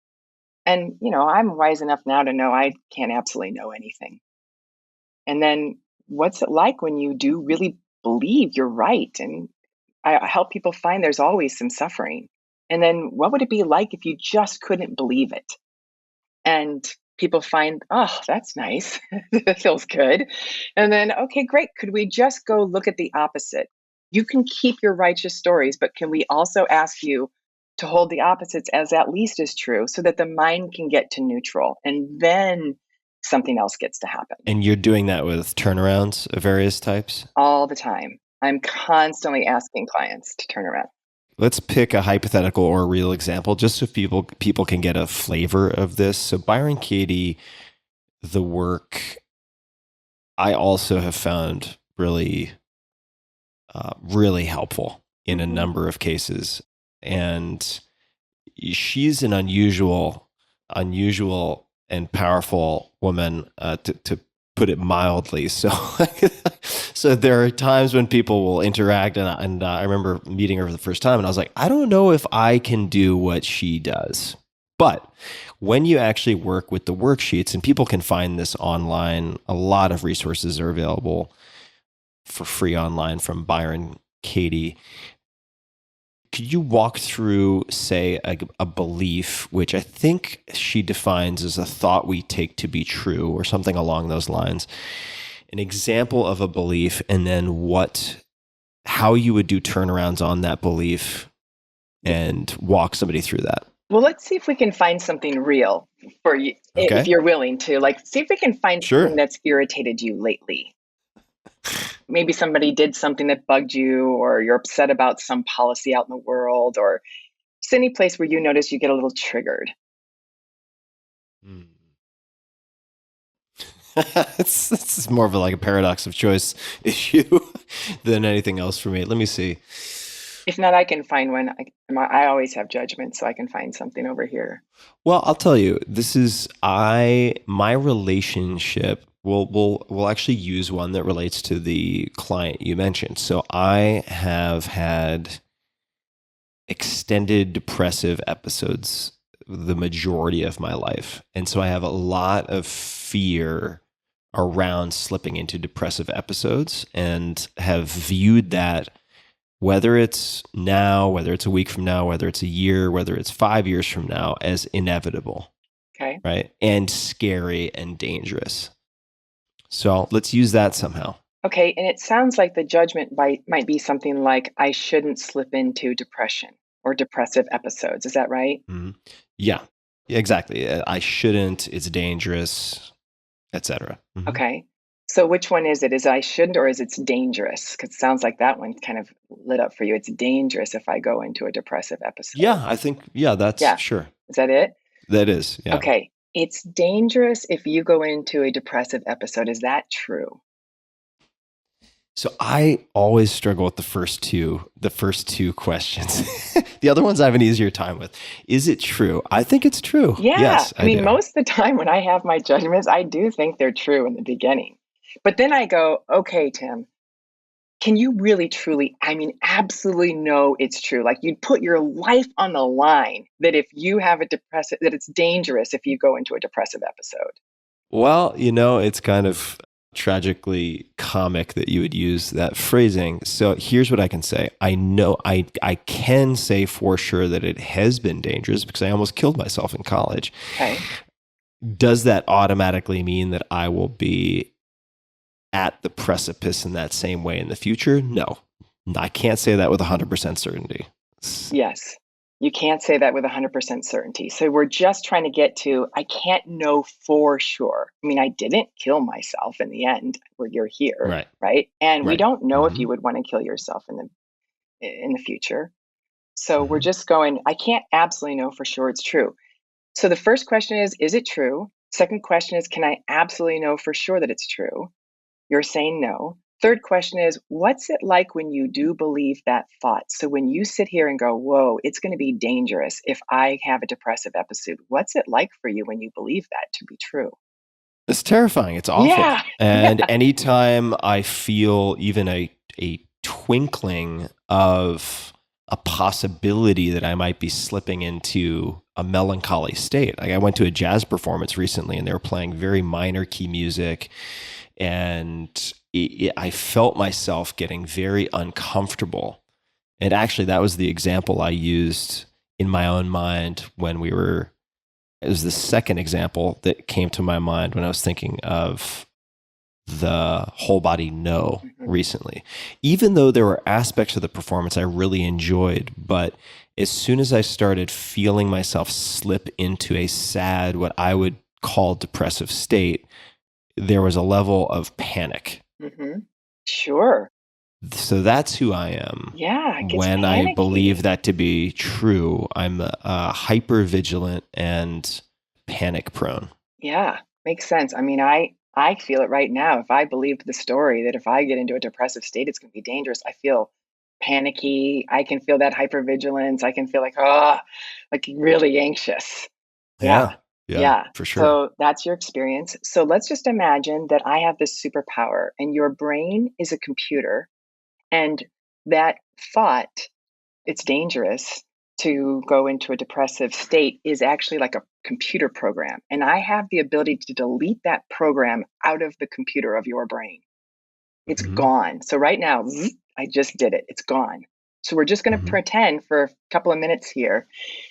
And, I'm wise enough now to know I can't absolutely know anything. And then what's it like when you do really believe you're right? And I help people find there's always some suffering. And then what would it be like if you just couldn't believe it? And people find, oh, that's nice. That feels good. And then, okay, great. Could we just go look at the opposite? You can keep your righteous stories, but can we also ask you to hold the opposites as at least as true, so that the mind can get to neutral, and then something else gets to happen? And you're doing that with turnarounds of various types? All the time. I'm constantly asking clients to turn around. Let's pick a hypothetical or a real example, just so people can get a flavor of this. So Byron Katie, the work I also have found really, really helpful in a number of cases. And she's an unusual and powerful woman, to put it mildly. So, so there are times when people will interact, and I remember meeting her for the first time, and I was like, I don't know if I can do what she does. But when you actually work with the worksheets, and people can find this online, a lot of resources are available for free online from Byron Katie. Could you walk through, say, a belief, which I think she defines as a thought we take to be true or something along those lines, an example of a belief, and then how you would do turnarounds on that belief and walk somebody through that? Well, let's see if we can find something real for you, Okay. if you're willing to. Like, see if we can find Sure. something that's irritated you lately. Maybe somebody did something that bugged you, or you're upset about some policy out in the world, or just any place where you notice you get a little triggered. This is more of like a paradox of choice issue than anything else for me. Let me see. If not, I can find one. I always have judgment, so I can find something over here. Well, I'll tell you, this is my relationship. We'll actually use one that relates to the client you mentioned. So I have had extended depressive episodes the majority of my life. And so I have a lot of fear around slipping into depressive episodes, and have viewed that, whether it's now, whether it's a week from now, whether it's a year, whether it's 5 years from now, as inevitable. Okay. Right? And scary and dangerous. So let's use that somehow. Okay. And it sounds like the judgment might be something like, I shouldn't slip into depression or depressive episodes. Is that right? Mm-hmm. Yeah, exactly. I shouldn't, it's dangerous, etc. Mm-hmm. Okay. So which one is it? Is I shouldn't, or is it's dangerous? Because it sounds like that one kind of lit up for you. It's dangerous if I go into a depressive episode. Yeah, I think, sure. Is that it? That is, yeah. Okay. It's dangerous if you go into a depressive episode. Is that true? So I always struggle with the first two questions. The other ones I have an easier time with. Is it true? I think it's true. Yeah. Yes, I mean, do. most of the time when I have my judgments, I do think they're true in the beginning. But then I go, okay, Tim, can you really truly, absolutely know it's true? Like, you'd put your life on the line that if you have that it's dangerous if you go into a depressive episode. Well, it's kind of tragically comic that you would use that phrasing. So here's what I can say. I know I can say for sure that it has been dangerous because I almost killed myself in college. Okay. Does that automatically mean that I will be at the precipice in that same way in the future? No, I can't say that with 100% certainty. Yes, you can't say that with 100% certainty. So we're just trying to get to, I can't know for sure. I didn't kill myself in the end where you're here, right? And we don't know if you would want to kill yourself in the future. So we're just going, I can't absolutely know for sure it's true. So the first question is it true? Second question is, can I absolutely know for sure that it's true? You're saying no. Third question is, what's it like when you do believe that thought? So when you sit here and go, whoa, it's going to be dangerous if I have a depressive episode, what's it like for you when you believe that to be true? It's terrifying. It's awful. Yeah. And anytime I feel even a twinkling of a possibility that I might be slipping into a melancholy state. Like, I went to a jazz performance recently and they were playing very minor key music, and I felt myself getting very uncomfortable. And actually, that was the example I used in my own mind it was the second example that came to my mind when I was thinking of the whole body no recently. Even though there were aspects of the performance I really enjoyed, but as soon as I started feeling myself slip into a sad, what I would call depressive state, there was a level of panic. Mm-hmm. Sure. So that's who I am. Yeah. When panicky. I believe that to be true, I'm hyper vigilant and panic prone. Yeah, makes sense. I feel it right now. If I believed the story that if I get into a depressive state, it's going to be dangerous, I feel panicky. I can feel that hypervigilance. I can feel like really anxious. Yeah. Yeah. Yeah, Yeah. for sure. So that's your experience. So let's just imagine that I have this superpower and your brain is a computer, and that thought, it's dangerous to go into a depressive state, is actually like a computer program. And I have the ability to delete that program out of the computer of your brain. It's Hmm. gone. So right now, I just did it. It's gone. So we're just going to Hmm. pretend for a couple of minutes here.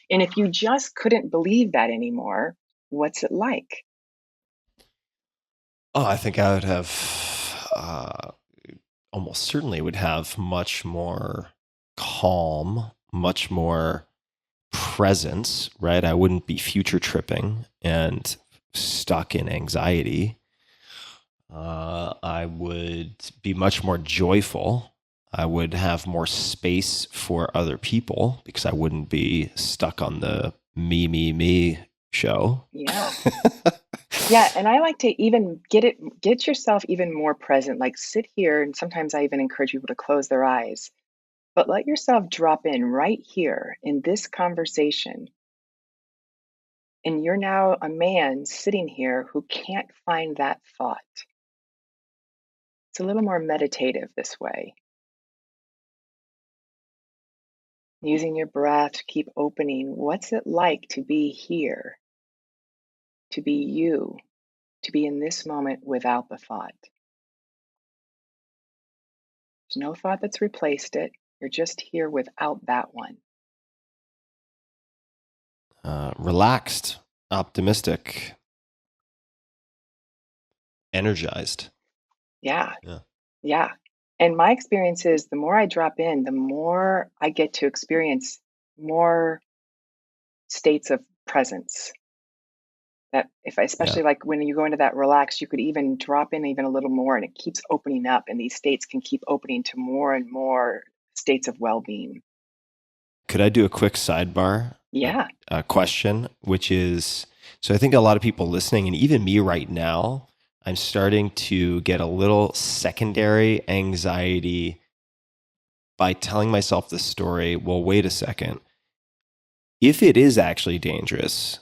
And if you just couldn't believe that anymore, what's it like? Oh, I think I would have, almost certainly would have much more calm, much more presence, right? I wouldn't be future tripping and stuck in anxiety. I would be much more joyful. I would have more space for other people because I wouldn't be stuck on the me show. Yeah. Yeah, and I like to even get yourself even more present. Like sit here, and sometimes I even encourage people to close their eyes, but let yourself drop in right here in this conversation. And you're now a man sitting here who can't find that thought. It's a little more meditative this way. Using your breath to keep opening. What's it like to be here, to be you, to be in this moment without the thought? There's no thought that's replaced it. You're just here without that one. Relaxed, optimistic, energized. Yeah, Yeah. yeah. And my experience is the more I drop in, the more I get to experience more states of presence. That if I, Yeah. especially like when you go into that relax, you could even drop in even a little more and it keeps opening up, and these states can keep opening to more and more states of well-being. Could I do a quick sidebar Yeah. question, which is, so I think a lot of people listening, and even me right now, I'm starting to get a little secondary anxiety by telling myself the story. Well, wait a second. If it is actually dangerous,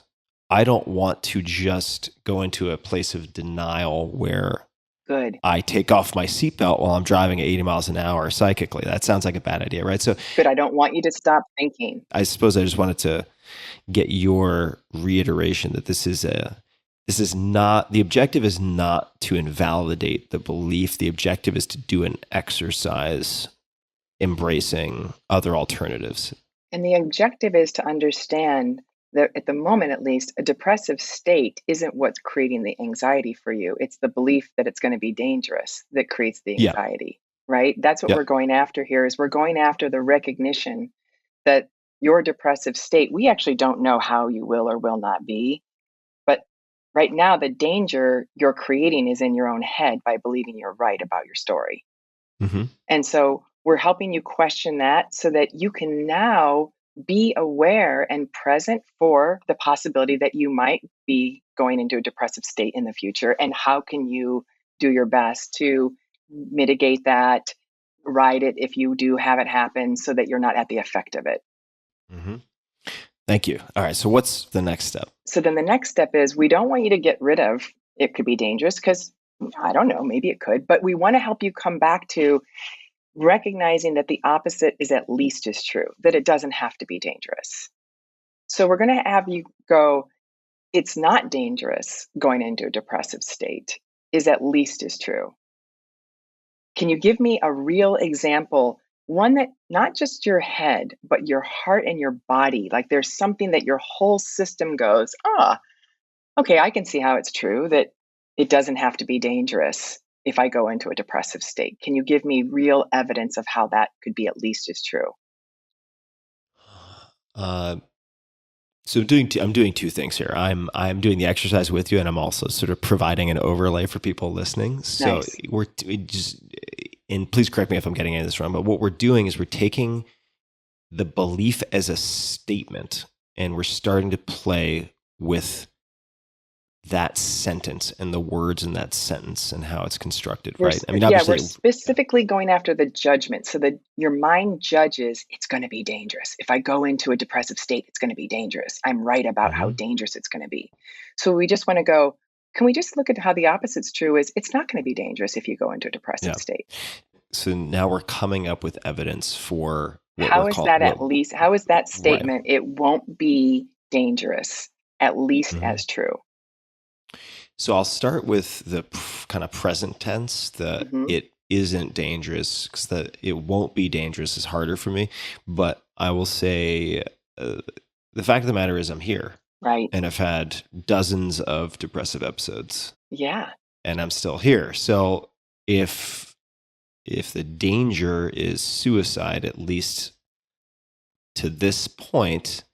I don't want to just go into a place of denial where Good. I take off my seatbelt while I'm driving at 80 miles an hour psychically. That sounds like a bad idea, right? So Good. I don't want you to stop thinking. I suppose I just wanted to get your reiteration that this is not, the objective is not to invalidate the belief. The objective is to do an exercise embracing other alternatives. And the objective is to understand that at the moment, at least, a depressive state isn't what's creating the anxiety for you. It's the belief that it's going to be dangerous that creates the Yeah. anxiety, right? That's what we're Yep. going after here, is we're going after the recognition that your depressive state, we actually don't know how you will or will not be. But right now, the danger you're creating is in your own head by believing you're right about your story. Mm-hmm. And so we're helping you question that so that you can now be aware and present for the possibility that you might be going into a depressive state in the future. And how can you do your best to mitigate that, ride it if you do have it happen, so that you're not at the effect of it. Mm-hmm. Thank you. All right. So what's the next step? So then the next step is, we don't want you to get rid of it could be dangerous, because I don't know, maybe it could, but we want to help you come back to recognizing that the opposite is at least as true, that it doesn't have to be dangerous. So we're going to have you go, it's not dangerous going into a depressive state is at least as true. Can you give me a real example? One that not just your head, but your heart and your body, like there's something that your whole system goes, okay, I can see how it's true that it doesn't have to be dangerous if I go into a depressive state. Can you give me real evidence of how that could be at least as true? Uh, so I'm doing two things here. I'm doing the exercise with you, and I'm also sort of providing an overlay for people listening. So Nice. we just, and please correct me if I'm getting any of this wrong, but what we're doing is we're taking the belief as a statement, and we're starting to play with that sentence and the words in that sentence and how it's constructed, We're, right? I mean, yeah, we're obviously, yeah. specifically going after the judgment so that your mind judges it's going to be dangerous. If I go into a depressive state, it's going to be dangerous. I'm right about how Hmm. dangerous it's going to be. So we just want to go, can we just look at how the opposite's true is it's not going to be dangerous if you go into a depressive Yeah. state. So now we're coming up with evidence for what we're How is called, that at least, how is that right. statement, it won't be dangerous, at least Hmm. as true? So I'll start with the kind of present tense, the Hmm. it isn't dangerous, because the it won't be dangerous is harder for me. But I will say uh, the fact of the matter is I'm here Right. and I've had dozens of depressive episodes Yeah. and I'm still here. So if the danger is suicide, at least to this point,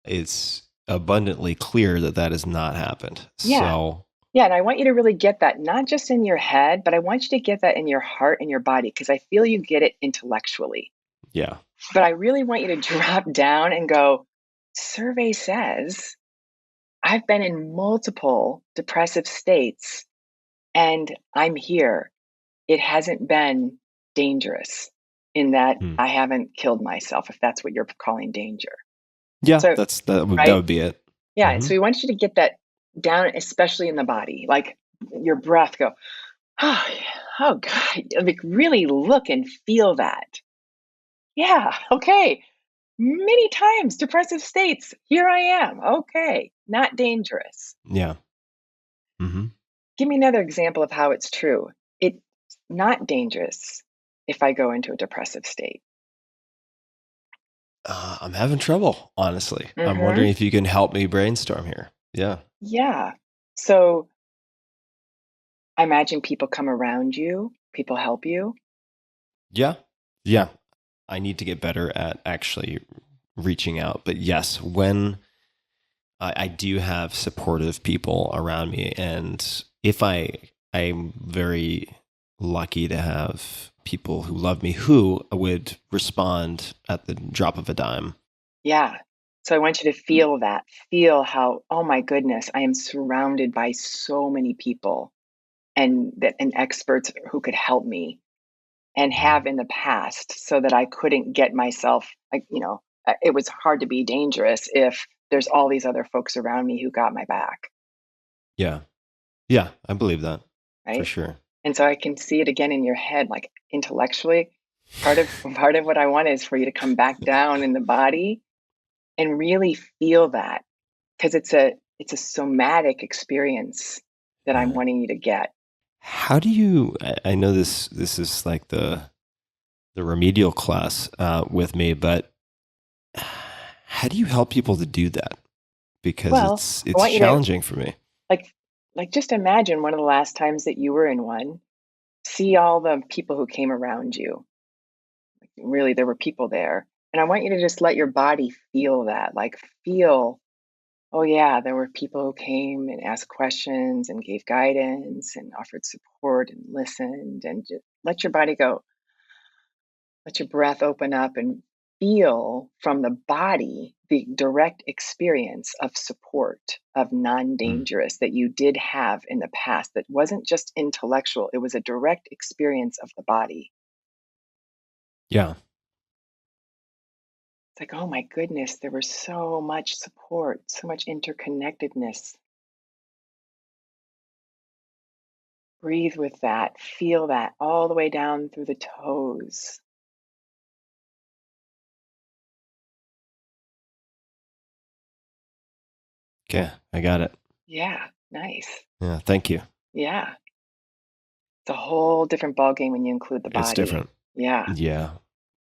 it's abundantly clear that that has not happened. Yeah. So Yeah, and I want you to really get that, not just in your head, but I want you to get that in your heart and your body, because I feel you get it intellectually. yeah. But I really want you to drop down and go, survey says I've been in multiple depressive states and I'm here. It hasn't been dangerous in that Hmm. I haven't killed myself, if that's what you're calling danger. Yeah, So, that right? would be it. Yeah. And Hmm. so we want you to get that down, especially in the body, like your breath, go, oh, oh God, like really look and feel that. Yeah, okay. Many times, depressive states. Here I am. Okay, not dangerous. Yeah. Hmm. Give me another example of how it's true. It's not dangerous if I go into a depressive state. I'm having trouble, honestly. I'm Hmm. wondering if you can help me brainstorm here. Yeah. Yeah. So I imagine people come around you, people help you. Yeah. Yeah. I need to get better at actually reaching out. But yes, when I do have supportive people around me, and if I'm very lucky to have people who love me who would respond at the drop of a dime. Yeah. So I want you to feel that. Feel how, oh my goodness, I am surrounded by so many people and experts who could help me and Mhm. have in the past, so that I couldn't get myself, like, it was hard to be dangerous if there's all these other folks around me who got my back, Yeah. Yeah. I believe that for right? sure. And so I can see it again in your head, like intellectually. Part of what I want is for you to come back down in the body and really feel that, because it's a somatic experience that I'm Yeah. wanting you to get. How do you? I know this is like the remedial class with me, but how do you help people to do that? Because Well, I it's want you to, challenging for me. like just imagine one of the last times that you were in one. See all the people who came around you. Really, there were people there. And I want you to just let your body feel that. Like, feel, oh, yeah, there were people who came and asked questions and gave guidance and offered support and listened. And just let your body go. Let your breath open up and feel from the body the direct experience of support, of non Mm. dangerous that you did have in the past, that wasn't just intellectual, it was a direct experience of the body. Yeah. It's like, oh my goodness, there was so much support, so much interconnectedness. Breathe with that, feel that all the way down through the toes. Okay. I got it. Yeah, nice. Yeah. Thank you. Yeah. It's a whole different ballgame when you include the It's body. different. Yeah. Yeah.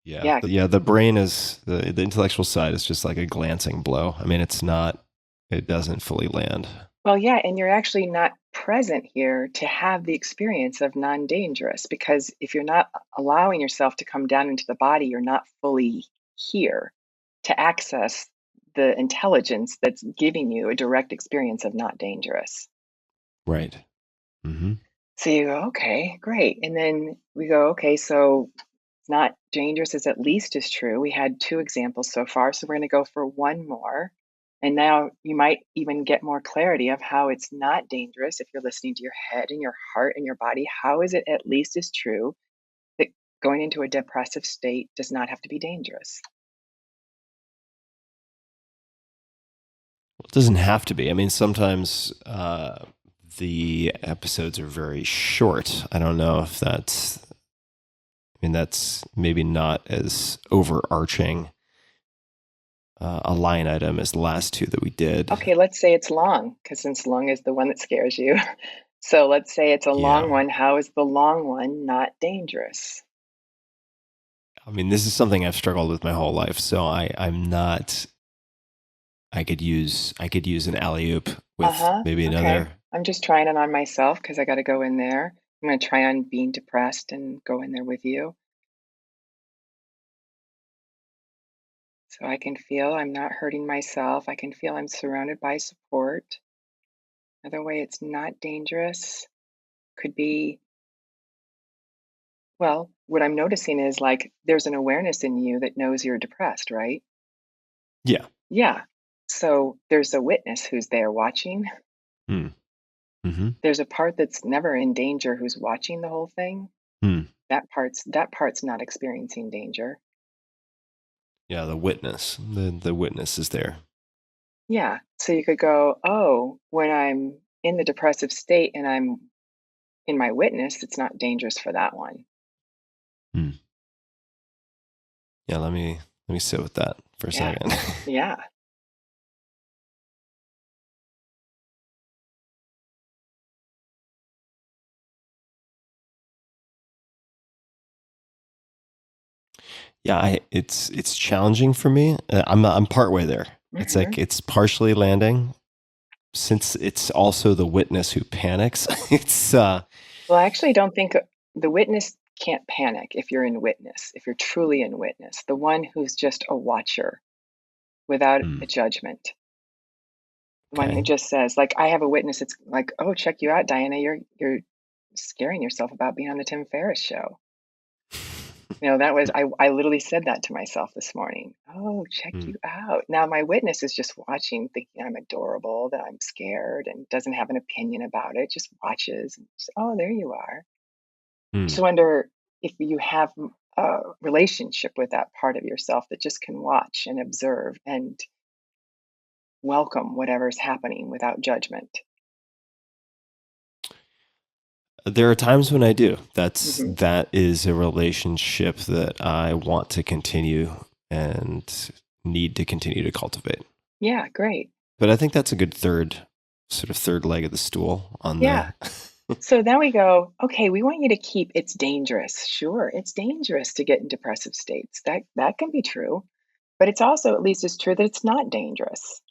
Yeah. Yeah. But yeah, the brain is the intellectual side is just like a glancing blow. I mean, it's not, it doesn't fully land. Well, yeah, and you're actually not present here to have the experience of non dangerous, because if you're not allowing yourself to come down into the body, you're not fully here to access the intelligence that's giving you a direct experience of not dangerous. Right. Hmm. So you go, okay, great. And then we go, okay, so it's not dangerous is at least as true. We had two examples so far. So we're going to go for one more. And now you might even get more clarity of how it's not dangerous if you're listening to your head and your heart and your body. How is it at least as true that going into a depressive state does not have to be dangerous? It doesn't have to be. I mean, sometimes the episodes are very short. I don't know if that's, I mean, that's maybe not as overarching a line item as the last two that we did. Okay, let's say it's long, because since long is the one that scares you. So let's say it's a long one. How is the long one not dangerous? I mean, this is something I've struggled with my whole life. So I'm not, I could use an alley-oop with maybe another. Okay. I'm just trying it on myself because I got to go in there. I'm going to try on being depressed and go in there with you. So I can feel I'm not hurting myself. I can feel I'm surrounded by support. Another way it's not dangerous could be, well, what I'm noticing is like there's an awareness in you that knows you're depressed, right? Yeah. Yeah. So there's a witness who's there watching. Mm-hmm. There's a part that's never in danger who's watching the whole thing. That part's not experiencing danger. Yeah, the witness. The witness is there. Yeah. So you could go, oh, when I'm in the depressive state and I'm in my witness, it's not dangerous for that one. Yeah, let me sit with that for a second. Yeah. Yeah, it's challenging for me. I'm partway there. It's like it's partially landing. Since it's also the witness who panics, it's well, I actually don't think the witness can't panic if you're in witness, if you're truly in witness, the one who's just a watcher without a judgment. The one who just says, like, I have a witness, it's like, oh, check you out, Diana. You're scaring yourself about being on the Tim Ferriss show. You know, that was, I literally said that to myself this morning. Oh, check you out. Now my witness is just watching, thinking I'm adorable, that I'm scared and doesn't have an opinion about it, just watches. And just, oh, there you are. Just wonder if you have a relationship with that part of yourself that just can watch and observe and welcome whatever's happening without judgment. There are times when I do. That is a relationship that I want to continue and need to continue to cultivate. Yeah, great. But I think that's a good third leg of the stool on the. So then we go, okay, we want you to keep it's dangerous. Sure, it's dangerous to get in depressive states. That can be true. But it's also at least as true that it's not dangerous.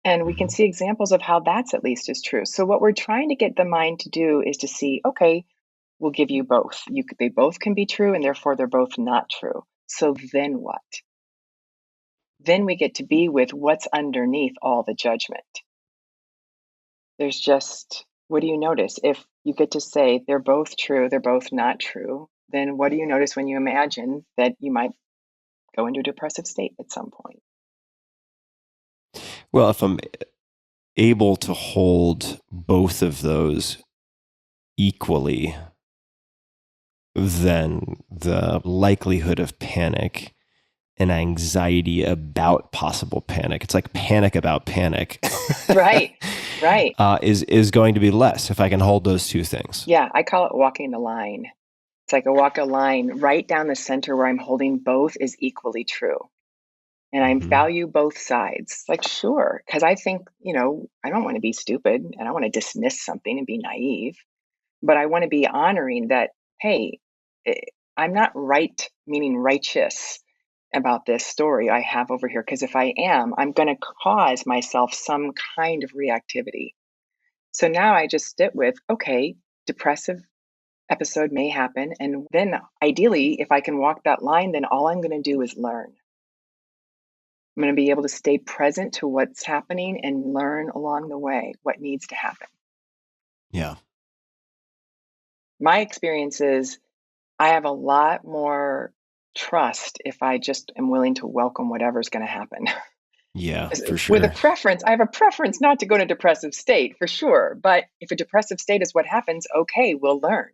And we can see examples of how that's at least as true. So what we're trying to get the mind to do is to see, okay, we'll give you both. They both can be true, and therefore they're both not true. So then what? Then we get to be with what's underneath all the judgment. There's just, what do you notice? If you get to say they're both true, they're both not true, then what do you notice when you imagine that you might go into a depressive state at some point? Well, if I'm able to hold both of those equally, then the likelihood of panic and anxiety about possible panic, it's like panic about panic. Right. Is going to be less if I can hold those two things. Yeah, I call it walking the line. It's like I walk a line right down the center where I'm holding both is equally true. And I value both sides. Like, sure, because I think, I don't want to be stupid and I don't want to dismiss something and be naive, but I want to be honoring that, hey, I'm not right, meaning righteous about this story I have over here. Because if I am, I'm going to cause myself some kind of reactivity. So now I just sit with, okay, depressive episode may happen. And then ideally, if I can walk that line, then all I'm going to do is learn. I'm going to be able to stay present to what's happening and learn along the way what needs to happen. Yeah. My experience is I have a lot more trust if I just am willing to welcome whatever's going to happen. Yeah, for With a sure. preference, I have a preference not to go in a depressive state for sure. But if a depressive state is what happens, okay, we'll learn.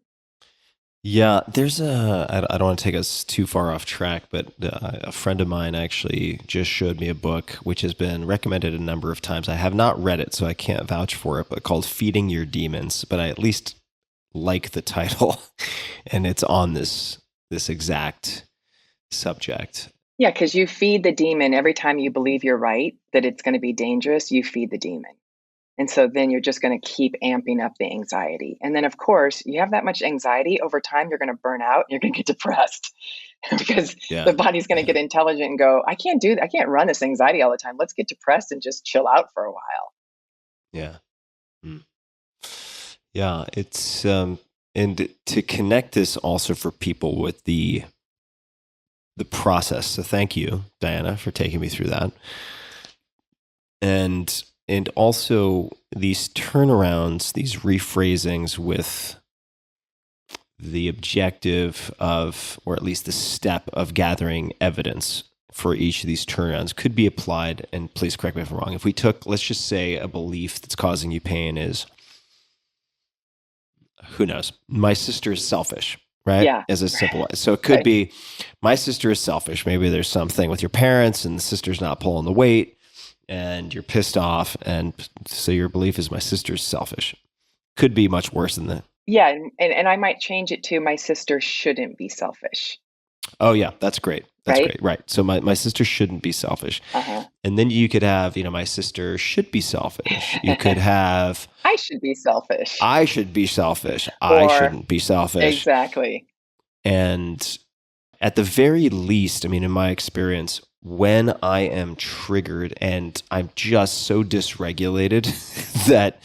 Yeah, there's I don't want to take us too far off track, but a friend of mine actually just showed me a book which has been recommended a number of times. I have not read it, so I can't vouch for it, but called Feeding Your Demons. But I at least like the title, and it's on this exact subject. Yeah, because you feed the demon every time you believe you're right, that it's going to be dangerous, you feed the demon. And so then you're just going to keep amping up the anxiety. And then, of course, you have that much anxiety over time, you're going to burn out, you're going to get depressed because the Yeah, body's going to yeah, get intelligent and go, I can't do that. I can't run this anxiety all the time. Let's get depressed and just chill out for a while. yeah. Mm. Yeah, it's and to connect this also for people with the process. So thank you, Diana, for taking me through that. And also these turnarounds, these rephrasings with the objective of, or at least the step of gathering evidence for each of these turnarounds could be applied. And please correct me if I'm wrong. If we took, let's just say, a belief that's causing you pain is, who knows, my sister is selfish, right? Yeah. As a simple, so it could Right. be, my sister is selfish. Maybe there's something with your parents and the sister's not pulling the weight and you're pissed off. And so your belief is my sister's selfish. Could be much worse than that. Yeah. And I might change it to my sister shouldn't be selfish. Oh yeah, that's great. That's Right. great. Right. So my sister shouldn't be selfish. Uh And then you could have, my sister should be selfish. You could huh. have, I should be selfish. I should be selfish. I Or shouldn't be selfish. exactly. And at the very least, I mean, in my experience, when I am triggered and I'm just so dysregulated that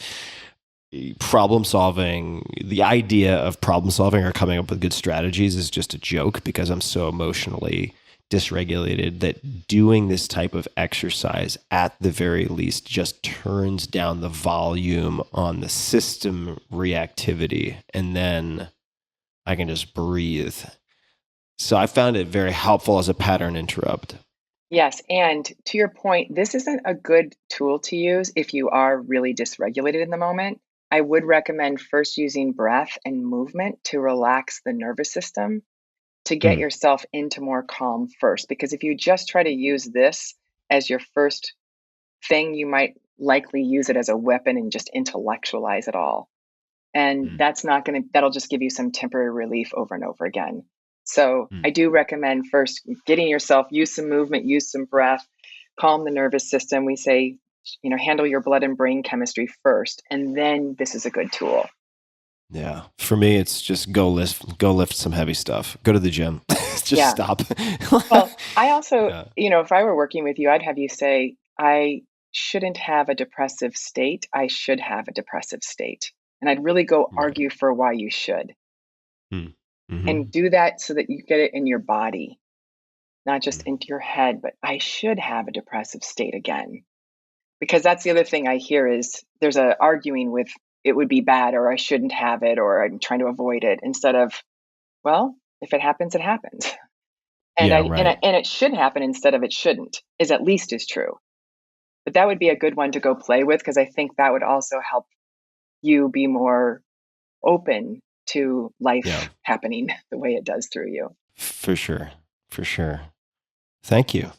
problem solving, the idea of problem solving or coming up with good strategies is just a joke because I'm so emotionally dysregulated that doing this type of exercise at the very least just turns down the volume on the system reactivity, and then I can just breathe. So I found it very helpful as a pattern interrupt. Yes. And to your point, this isn't a good tool to use if you are really dysregulated in the moment. I would recommend first using breath and movement to relax the nervous system to get Mm, yourself into more calm first. Because if you just try to use this as your first thing, you might likely use it as a weapon and just intellectualize it all. And mm, that's not going to, that'll just give you some temporary relief over and over again. So I mm. do recommend first getting yourself, use some movement, use some breath, calm the nervous system. We say, handle your blood and brain chemistry first, and then this is a good tool. Yeah. For me, it's just go lift some heavy stuff. Go to the gym. Just Yeah. stop. Well, I also, Yeah. if I were working with you, I'd have you say, I shouldn't have a depressive state. I should have a depressive state. And I'd really go Right. argue for why you should. Mm. Hmm. And do that so that you get it in your body, not just Mm. into your head, but I should have a depressive state again. Because that's the other thing I hear is there's a arguing with it would be bad or I shouldn't have it or I'm trying to avoid it instead of, well, if it happens, it happens. And Yeah. I and Right. I, and it should happen instead of it shouldn't is at least as true. But that would be a good one to go play with because I think that would also help you be more open to Yeah. life happening the way it does through you. For sure. For sure. Thank you.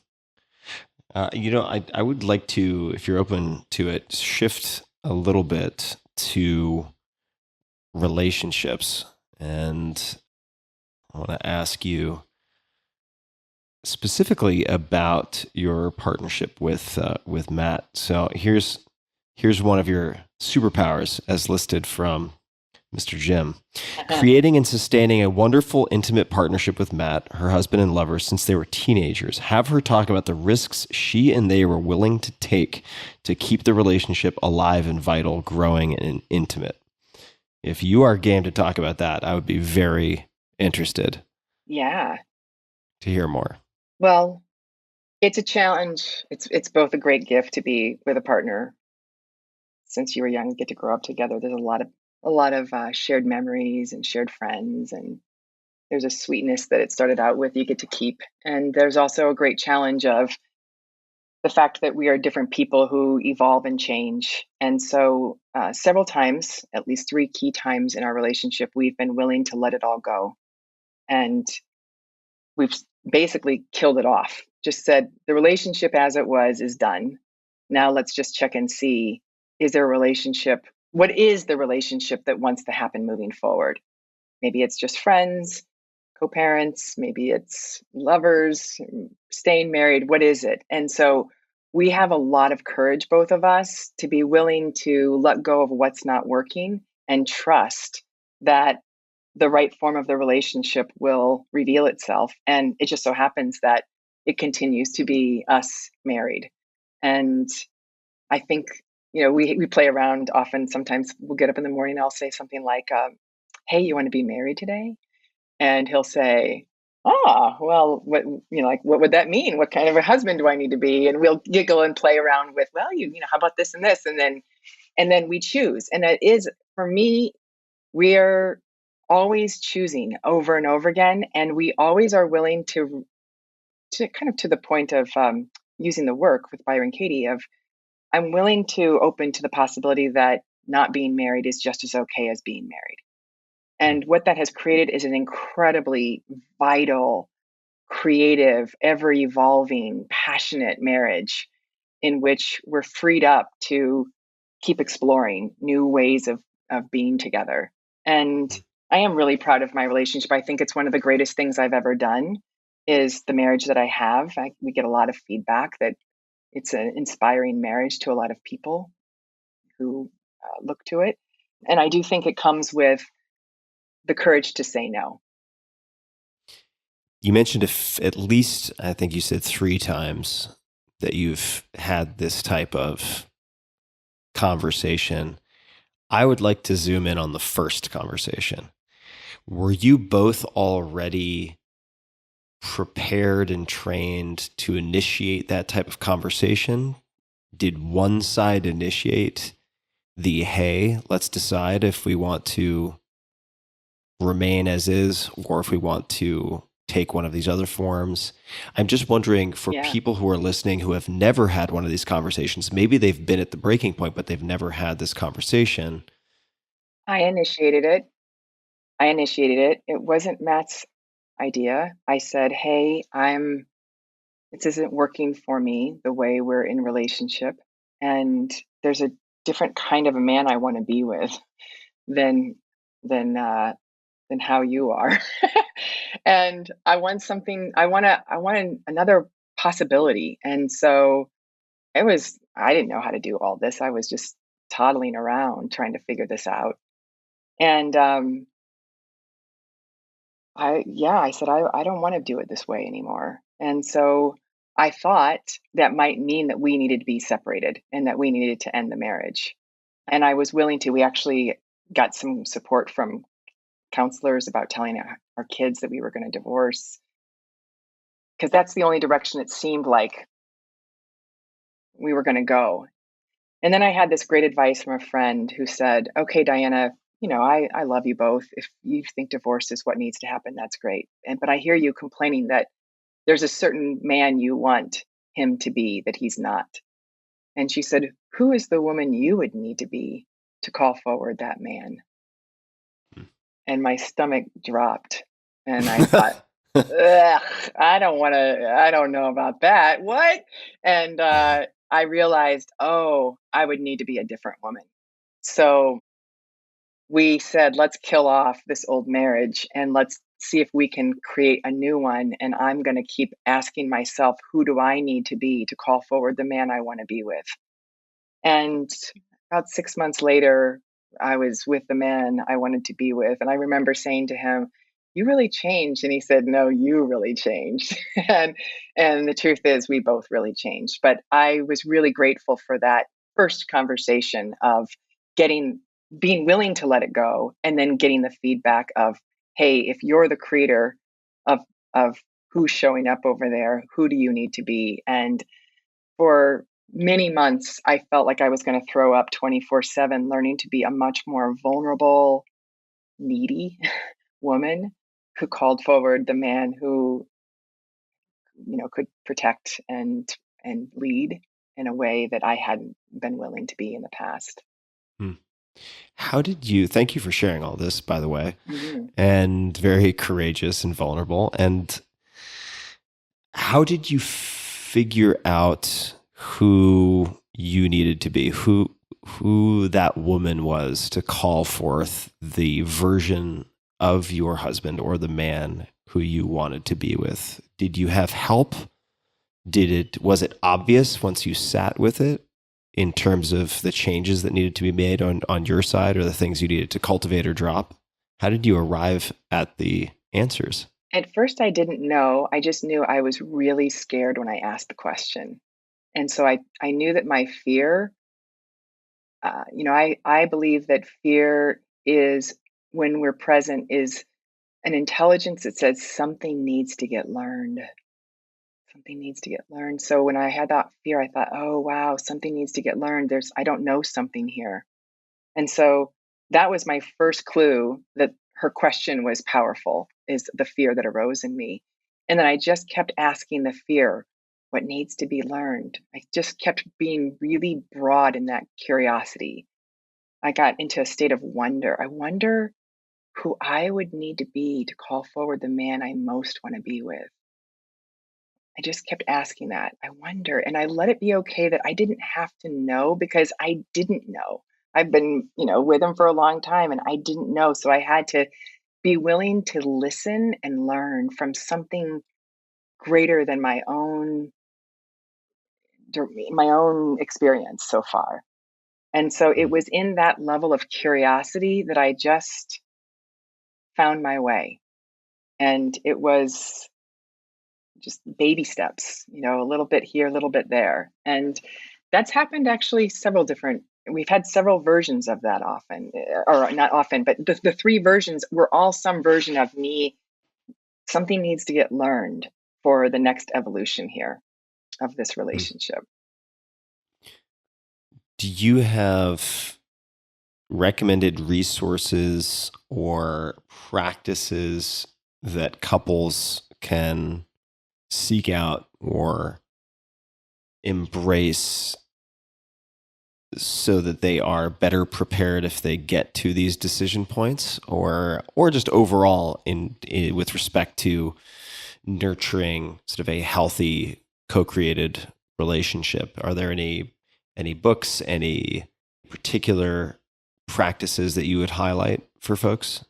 I would like to, if you're open to it, shift a little bit to relationships. And I want to ask you specifically about your partnership with Matt. So here's one of your superpowers as listed from Mr. Jim. Creating and sustaining a wonderful, intimate partnership with Matt, her husband and lover, since they were teenagers. Have her talk about the risks she and they were willing to take to keep the relationship alive and vital, growing and intimate. If you are game to talk about that, I would be very interested Yeah. to hear more. Well, it's a challenge. It's both a great gift to be with a partner since you were young, get to grow up together. There's a lot of shared memories and shared friends, and there's a sweetness that it started out with you get to keep. And there's also a great challenge of the fact that we are different people who evolve and change. And so, several times, at least three key times in our relationship, we've been willing to let it all go. And we've basically killed it off, just said the relationship as it was is done. Now let's just check and see, is there a relationship? What is the relationship that wants to happen moving forward? Maybe it's just friends, co-parents, maybe it's lovers, staying married. What is it? And so we have a lot of courage, both of us, to be willing to let go of what's not working and trust that the right form of the relationship will reveal itself. And it just so happens that it continues to be us married. And I think, we play around often. Sometimes we'll get up in the morning, I'll say something like, hey, you want to be married today? And he'll say, well, what would that mean? What kind of a husband do I need to be? And we'll giggle and play around with, well, how about this and this? And then we choose. And that is, for me, we're always choosing over and over again. And we always are willing to kind of, to the point of using the work with Byron Katie, of I'm willing to open to the possibility that not being married is just as okay as being married. And what that has created is an incredibly vital, creative, ever evolving, passionate marriage in which we're freed up to keep exploring new ways of being together. And I am really proud of my relationship. I think it's one of the greatest things I've ever done, is the marriage that I have. We get a lot of feedback that it's an inspiring marriage to a lot of people who look to it. And I do think it comes with the courage to say no. You mentioned at least, I think you said 3 times that you've had this type of conversation. I would like to zoom in on the first conversation. Were you both already prepared and trained to initiate that type of conversation? Did one side initiate the, hey, let's decide if we want to remain as is or if we want to take one of these other forms? I'm just wondering, for Yeah. people who are listening who have never had one of these conversations, maybe they've been at the breaking point, but they've never had this conversation. I initiated it. It wasn't Matt's idea. I said, hey, this isn't working for me the way we're in relationship. And there's a different kind of a man I want to be with than than uh than how you are. And I want something, I want another possibility. And so I didn't know how to do all this. I was just toddling around trying to figure this out. And I said, I don't want to do it this way anymore. And so I thought that might mean that we needed to be separated and that we needed to end the marriage. And I was willing to. We actually got some support from counselors about telling our kids that we were going to divorce, because that's the only direction it seemed like we were going to go. And then I had this great advice from a friend who said, okay, Diana, I love you both. If you think divorce is what needs to happen, that's great. But I hear you complaining that there's a certain man you want him to be that he's not. And she said, who is the woman you would need to be to call forward that man? And my stomach dropped. And I thought, ugh, I don't know about that. What? And I realized, I would need to be a different woman. So we said, let's kill off this old marriage and let's see if we can create a new one. And I'm going to keep asking myself, who do I need to be to call forward the man I want to be with? And about 6 months later, I was with the man I wanted to be with. And I remember saying to him, you really changed. And he said, no, you really changed. and the truth is, we both really changed. But I was really grateful for that first conversation of being willing to let it go, and then getting the feedback of, hey, if you're the creator of who's showing up over there, who do you need to be? And for many months, I felt like I was going to throw up 24/7, learning to be a much more vulnerable, needy woman who called forward the man who, could protect and and lead in a way that I hadn't been willing to be in the past. Hmm. How did you, thank you for sharing all this, by the way, Mm-hmm. and very courageous and vulnerable. And how did you figure out who you needed to be, who that woman was to call forth the version of your husband or the man who you wanted to be with? Did you have help? Was it obvious once you sat with it in terms of the changes that needed to be made on your side or the things you needed to cultivate or drop? How did you arrive at the answers? At first, I didn't know. I just knew I was really scared when I asked the question. And so I knew that my fear, I believe that fear is, when we're present, is an intelligence that says something needs to get learned. Something needs to get learned. So when I had that fear, I thought, oh, wow, something needs to get learned. I don't know something here. And so that was my first clue that her question was powerful, is the fear that arose in me. And then I just kept asking the fear, what needs to be learned? I just kept being really broad in that curiosity. I got into a state of wonder. I wonder who I would need to be to call forward the man I most want to be with. I just kept asking that. I wonder. And I let it be okay that I didn't have to know, because I didn't know. I've been, with him for a long time and I didn't know. So I had to be willing to listen and learn from something greater than my own experience so far. And so it was in that level of curiosity that I just found my way. And it was just baby steps, a little bit here, a little bit there. And that's happened actually we've had several versions of that often, or not often, but the three versions were all some version of me. Something needs to get learned for the next evolution here of this relationship. Do you have recommended resources or practices that couples can seek out or embrace so that they are better prepared if they get to these decision points, or just overall with respect to nurturing sort of a healthy co-created relationship? Are there any books, any particular practices that you would highlight for folks?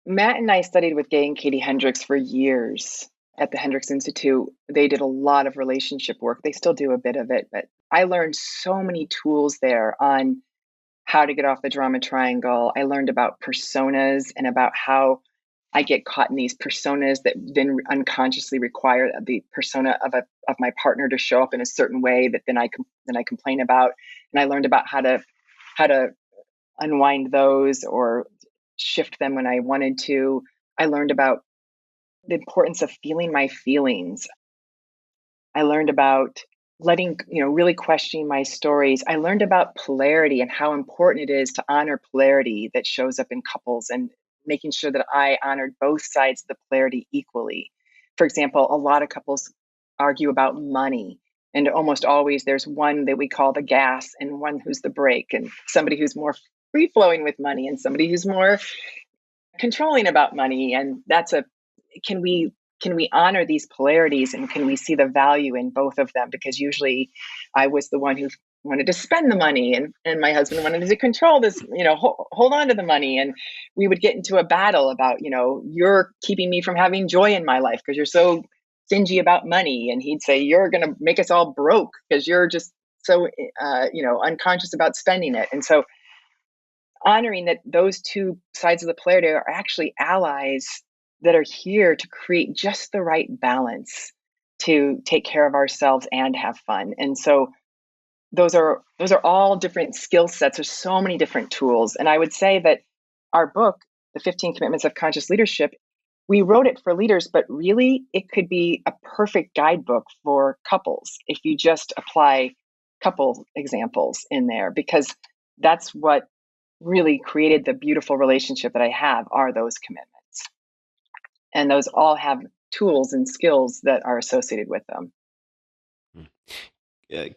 Matt and I studied with Gay and Katie Hendricks for years at the Hendricks Institute. They did a lot of relationship work. They still do a bit of it, but I learned so many tools there on how to get off the drama triangle. I learned about personas and about how I get caught in these personas that then unconsciously require the persona of my partner to show up in a certain way that then I complain about. And I learned about how to unwind those or shift them when I wanted to. I learned about the importance of feeling my feelings. I learned about really questioning my stories. I learned about polarity and how important it is to honor polarity that shows up in couples, and making sure that I honored both sides of the polarity equally. For example, a lot of couples argue about money, and almost always there's one that we call the gas and one who's the brake, and somebody who's more free flowing with money and somebody who's more controlling about money. And can we honor these polarities, and can we see the value in both of them? Because usually I was the one who wanted to spend the money, and my husband wanted to control this, hold on to the money. And we would get into a battle about, you're keeping me from having joy in my life because you're so stingy about money. And he'd say, you're going to make us all broke because you're just so, unconscious about spending it. And so honoring that those two sides of the polarity are actually allies that are here to create just the right balance to take care of ourselves and have fun. And so those are all different skill sets. There's so many different tools. And I would say that our book, The 15 Commitments of Conscious Leadership, we wrote it for leaders, but really it could be a perfect guidebook for couples if you just apply couple examples in there, because that's what really created the beautiful relationship that I have, are those commitments. And those all have tools and skills that are associated with them.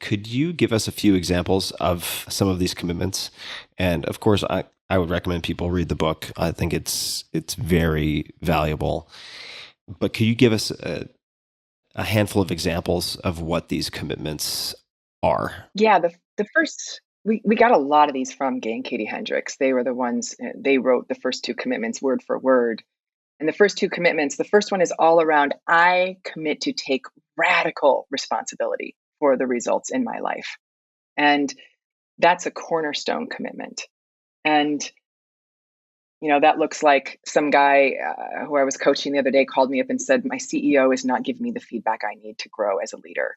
Could you give us a few examples of some of these commitments? And of course, I would recommend people read the book. I think it's very valuable. But could you give us a handful of examples of what these commitments are? Yeah, the first we got a lot of these from Gay and Katie Hendricks. They were the ones they wrote the first two commitments word for word. And the first two commitments, the first one is all around I commit to take radical responsibility for the results in my life. And that's a cornerstone commitment. And that looks like some guy who I was coaching the other day called me up and said, my CEO is not giving me the feedback I need to grow as a leader.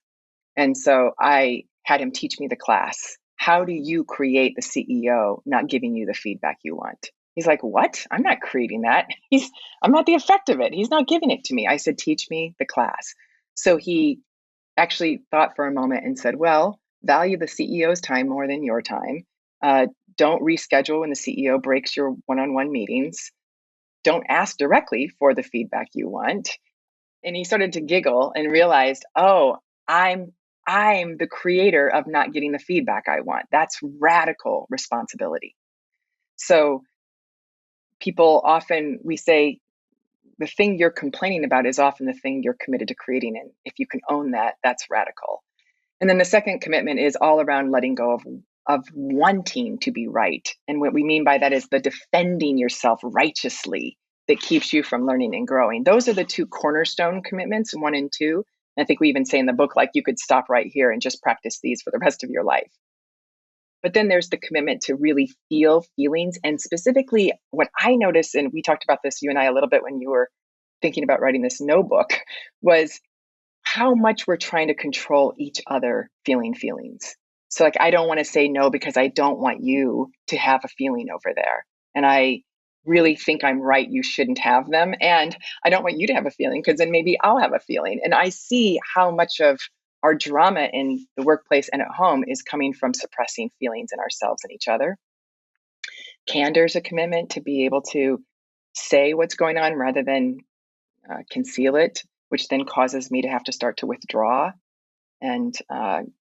And so I had him teach me the class. How do you create the CEO not giving you the feedback you want? He's like, what? I'm not creating that. I'm not the effect of it. He's not giving it to me. I said, teach me the class. So he actually thought for a moment and said, well, value the CEO's time more than your time. Don't reschedule when the CEO breaks your one-on-one meetings. Don't ask directly for the feedback you want. And he started to giggle and realized, oh, I'm the creator of not getting the feedback I want. That's radical responsibility. So we say the thing you're complaining about is often the thing you're committed to creating. And if you can own that, that's radical. And then the second commitment is all around letting go of wanting to be right. And what we mean by that is the defending yourself righteously that keeps you from learning and growing. Those are the two cornerstone commitments, 1 and 2. And I think we even say in the book, like, you could stop right here and just practice these for the rest of your life. But then there's the commitment to really feel feelings. And specifically, what I noticed, and we talked about this, you and I, a little bit when you were thinking about writing this no book, was how much we're trying to control each other feeling feelings. So like, I don't want to say no because I don't want you to have a feeling over there. And I really think I'm right, you shouldn't have them. And I don't want you to have a feeling because then maybe I'll have a feeling. And I see how much of our drama in the workplace and at home is coming from suppressing feelings in ourselves and each other. Candor is a commitment to be able to say what's going on rather than conceal it, which then causes me to have to start to withdraw. And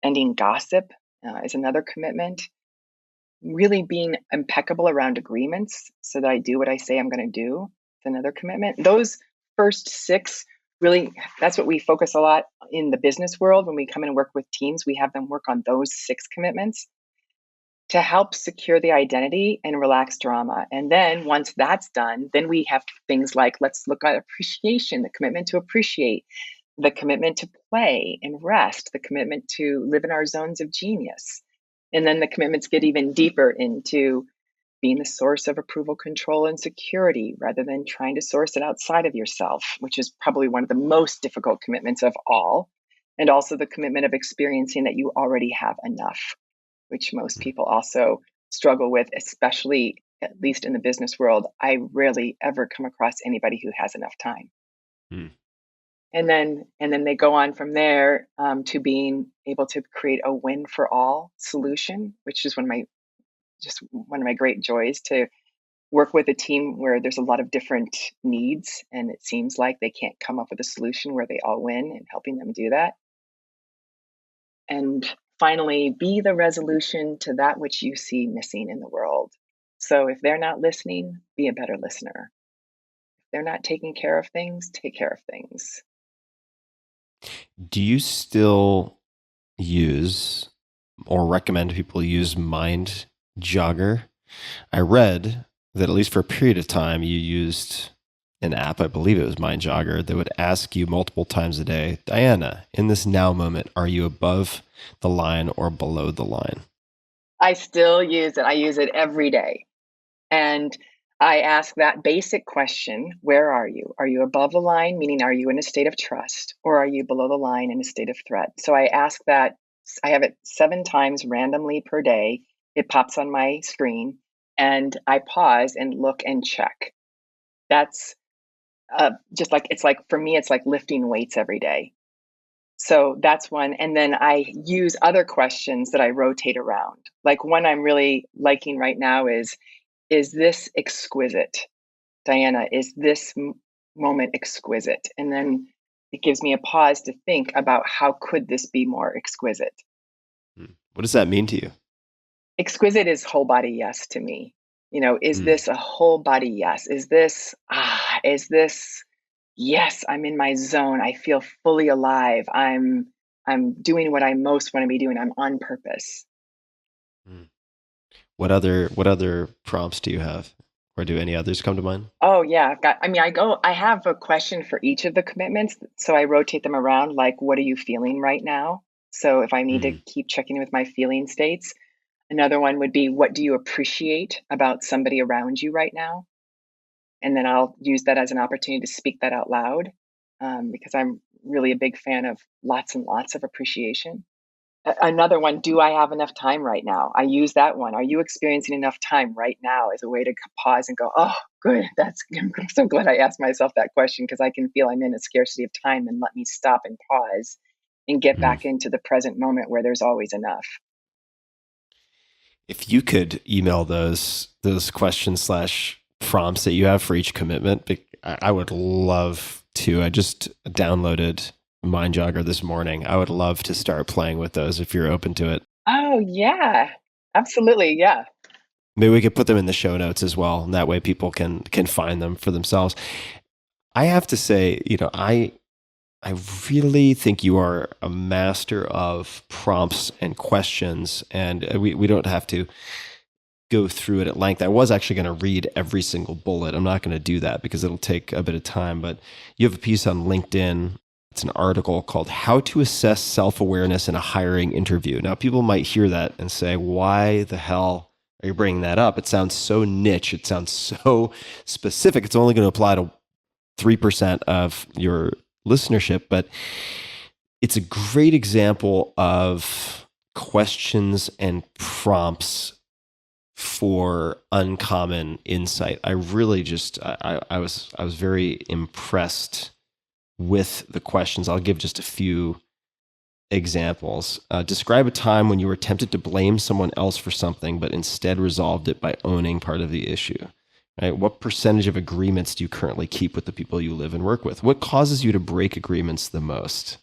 ending gossip is another commitment. Really being impeccable around agreements so that I do what I say I'm going to do is another commitment. Those first 6, really, that's what we focus a lot in the business world. When we come in and work with teams, we have them work on those 6 commitments to help secure the identity and relax drama. And then once that's done, then we have things like, let's look at appreciation, the commitment to appreciate, the commitment to play and rest, the commitment to live in our zones of genius. And then the commitments get even deeper into being the source of approval, control, and security rather than trying to source it outside of yourself, which is probably one of the most difficult commitments of all. And also the commitment of experiencing that you already have enough, which most people also struggle with, especially at least in the business world. I rarely ever come across anybody who has enough time. Hmm. And then they go on from there to being able to create a win for all solution, which is one of my great joys, to work with a team where there's a lot of different needs and it seems like they can't come up with a solution where they all win, and helping them do that. And finally, be the resolution to that which you see missing in the world. So if they're not listening, be a better listener. If they're not taking care of things, take care of things. Do you still use or recommend people use Mind Jogger? I read that at least for a period of time, you used an app, I believe it was Mind Jogger, that would ask you multiple times a day, Diana, in this now moment, are you above the line or below the line? I still use it. I use it every day. And I ask that basic question, where are you? Are you above the line, meaning are you in a state of trust, or are you below the line in a state of threat? So I ask that. I have it 7 times randomly per day. It pops on my screen and I pause and look and check. That's just like, it's like, for me, it's like lifting weights every day. So that's one. And then I use other questions that I rotate around. Like one I'm really liking right now is this exquisite? Diana, is this moment exquisite? And then it gives me a pause to think about how could this be more exquisite? What does that mean to you? Exquisite is whole body yes to me. Is Mm. this a whole body yes? Is this, yes, I'm in my zone. I feel fully alive. I'm doing what I most want to be doing. I'm on purpose. Mm. What other prompts do you have? Or do any others come to mind? Oh yeah, I have a question for each of the commitments, so I rotate them around like what are you feeling right now? So if I need to Mm. keep checking with my feeling states, another one would be what do you appreciate about somebody around you right now? And then I'll use that as an opportunity to speak that out loud, because I'm really a big fan of lots and lots of appreciation. Another one, do I have enough time right now? I use that one. Are you experiencing enough time right now as a way to pause and go, oh, good. I'm so glad I asked myself that question because I can feel I'm in a scarcity of time and let me stop and pause and get Mm. back into the present moment where there's always enough. If you could email those questions slash prompts that you have for each commitment, I would love to. I just downloaded Mind Jogger this morning. I would love to start playing with those if you're open to it. Oh, yeah, absolutely. Yeah. Maybe we could put them in the show notes as well, and that way people can find them for themselves. I have to say, I really think you are a master of prompts and questions, and we don't have to go through it at length. I was actually going to read every single bullet. I'm not going to do that because it'll take a bit of time, but you have a piece on LinkedIn. It's an article called How to Assess Self-Awareness in a Hiring Interview. Now, people might hear that and say, why the hell are you bringing that up? It sounds so niche. It sounds so specific. It's only going to apply to 3% of your listenership, but it's a great example of questions and prompts for uncommon insight. I really just I was very impressed with the questions. I'll give just a few examples. Describe a time when you were tempted to blame someone else for something, but instead resolved it by owning part of the issue. Right? What percentage of agreements do you currently keep with the people you live and work with? What causes you to break agreements the most?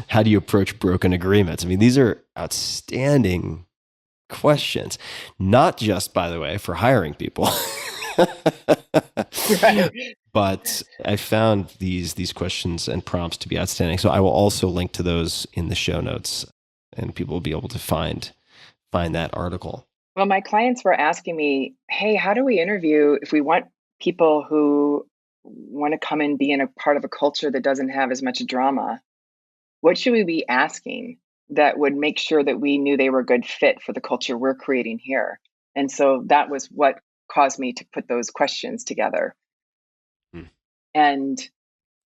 How do you approach broken agreements? I mean, these are outstanding questions, not just, by the way, for hiring people. Right. But I found these questions and prompts to be outstanding. So I will also link to those in the show notes, and people will be able to find that article. Well, my clients were asking me, hey, how do we interview if we want people who want to come and be in a part of a culture that doesn't have as much drama? What should we be asking that would make sure that we knew they were a good fit for the culture we're creating here? And so that was what caused me to put those questions together. Hmm. And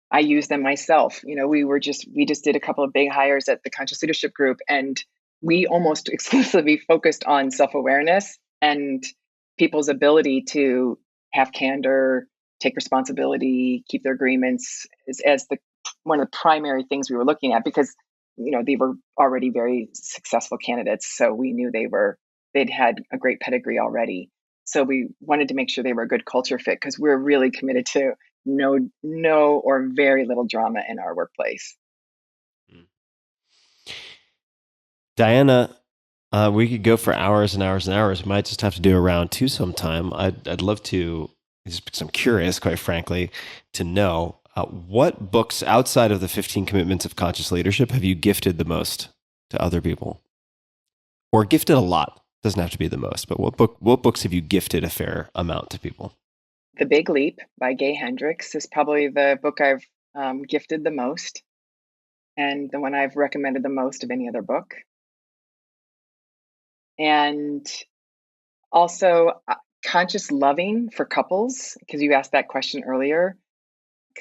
I use them myself. We just did a couple of big hires at the Conscious Leadership Group, and we almost exclusively focused on self-awareness and people's ability to have candor, take responsibility, keep their agreements as the one of the primary things we were looking at because they were already very successful candidates, so we knew they'd had a great pedigree already. So we wanted to make sure they were a good culture fit because we're really committed to no or very little drama in our workplace. Diana, we could go for hours and hours and hours. We might just have to do a round two sometime. I'd love to, just because I'm curious, quite frankly, to know what books outside of the 15 Commitments of Conscious Leadership have you gifted the most to other people? Or gifted a lot? Doesn't have to be the most, but what books have you gifted a fair amount to people? The Big Leap by Gay Hendricks is probably the book I've gifted the most and the one I've recommended the most of any other book. And also, Conscious Loving for couples, because you asked that question earlier.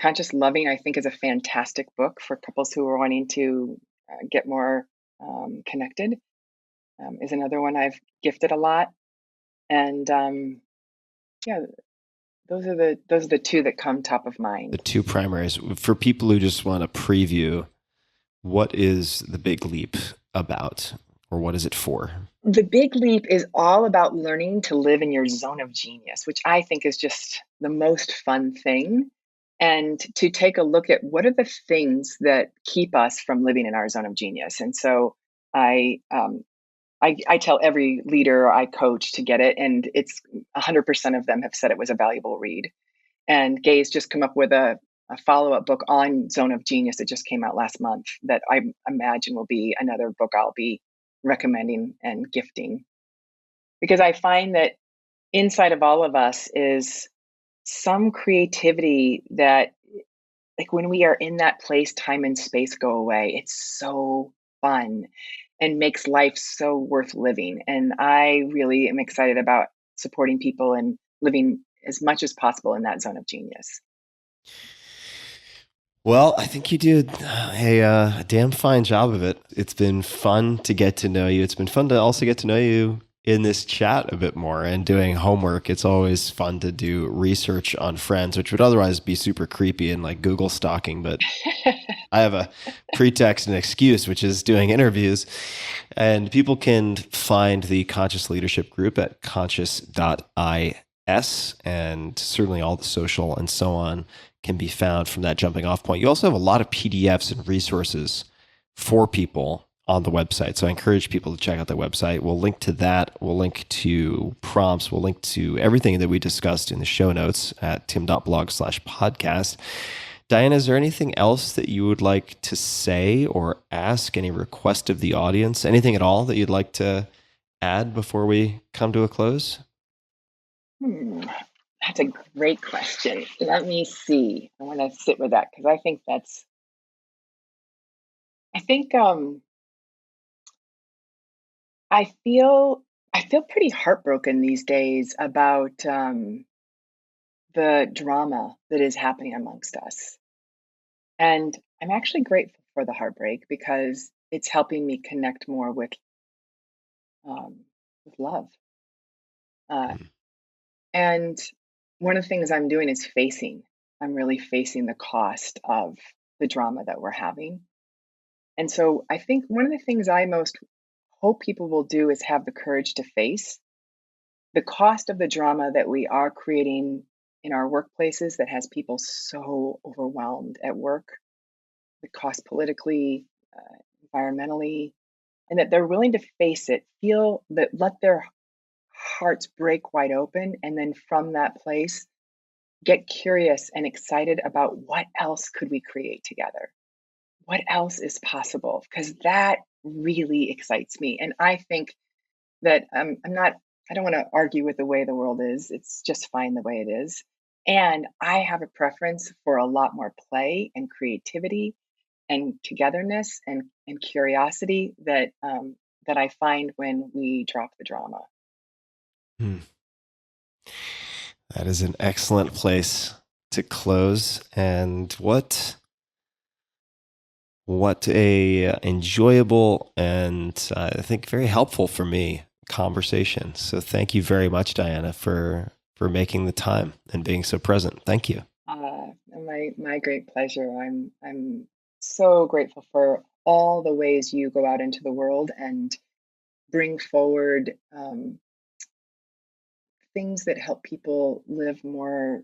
Conscious Loving, I think, is a fantastic book for couples who are wanting to get more connected. Is another one I've gifted a lot, and yeah, those are the two that come top of The mind. two primaries. For people who just want a preview, what is The Big Leap about, or what is it for? The Big Leap is all about learning to live in your zone of genius, which I think is just the most fun thing. And to take a look at what are the things that keep us from living in our zone of genius. And so I tell every leader I coach to get it, and it's 100% of them have said it was a valuable read. And Gay's just come up with a follow-up book on Zone of Genius that just came out last month that I imagine will be another book I'll be recommending and gifting. Because I find that inside of all of us is some creativity that, like, when we are in that place, time and space go away. It's so fun and makes life so worth living. And I really am excited about supporting people and living as much as possible in that zone of genius. Well, I think you did a damn fine job of it. It's been fun to get to know you. It's been fun to also get to know you in this chat a bit more and doing homework. It's always fun to do research on friends, which would otherwise be super creepy and like Google stalking. But I have a pretext and excuse, which is doing interviews. And people can find the Conscious Leadership Group at conscious.is, and certainly all the social and so on can be found from that jumping off point. You also have a lot of PDFs and resources for people on the website. So I encourage people to check out the website. We'll link to that. We'll link to prompts. We'll link to everything that we discussed in the show notes at tim.blog/podcast. Diana, is there anything else that you would like to say or ask? Any request of the audience? Anything at all that you'd like to add before we come to a close? That's a great question. Let me see. I want to sit with that because I think I feel pretty heartbroken these days about the drama that is happening amongst us. And I'm actually grateful for the heartbreak because it's helping me connect more with love. And one of the things I'm doing is I'm really facing the cost of the drama that we're having. And so I think one of the things I most hope people will do is have the courage to face the cost of the drama that we are creating in our workplaces that has people so overwhelmed at work, the cost politically, environmentally, and that they're willing to face it, feel that, let their hearts break wide open, and then from that place, get curious and excited about what else could we create together? What else is possible? Because that really excites me. And I think that I don't want to argue with the way the world is. It's just fine the way it is. And I have a preference for a lot more play and creativity and togetherness and curiosity that I find when we drop the drama. That is an excellent place to close. And what a enjoyable and I think very helpful for me conversation. So thank you very much, Diana, for making the time and being so present. Thank you. My great pleasure. I'm so grateful for all the ways you go out into the world and bring forward things that help people live more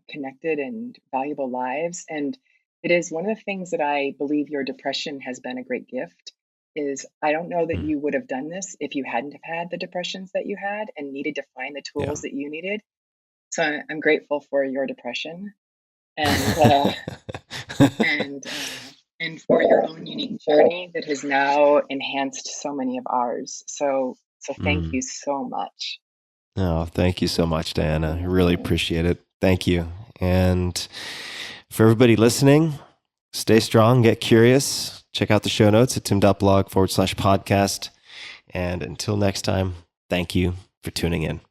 connected and valuable lives. And it is one of the things that I believe your depression has been a great gift. Is I don't know that you would have done this if you hadn't have had the depressions that you had and needed to find the tools that you needed. So I'm grateful for your depression and and for your own unique journey that has now enhanced so many of ours. So thank you so much. Oh, thank you so much, Diana. I really appreciate it. Thank you. And for everybody listening, stay strong, get curious. Check out the show notes at tim.blog/podcast. And until next time, thank you for tuning in.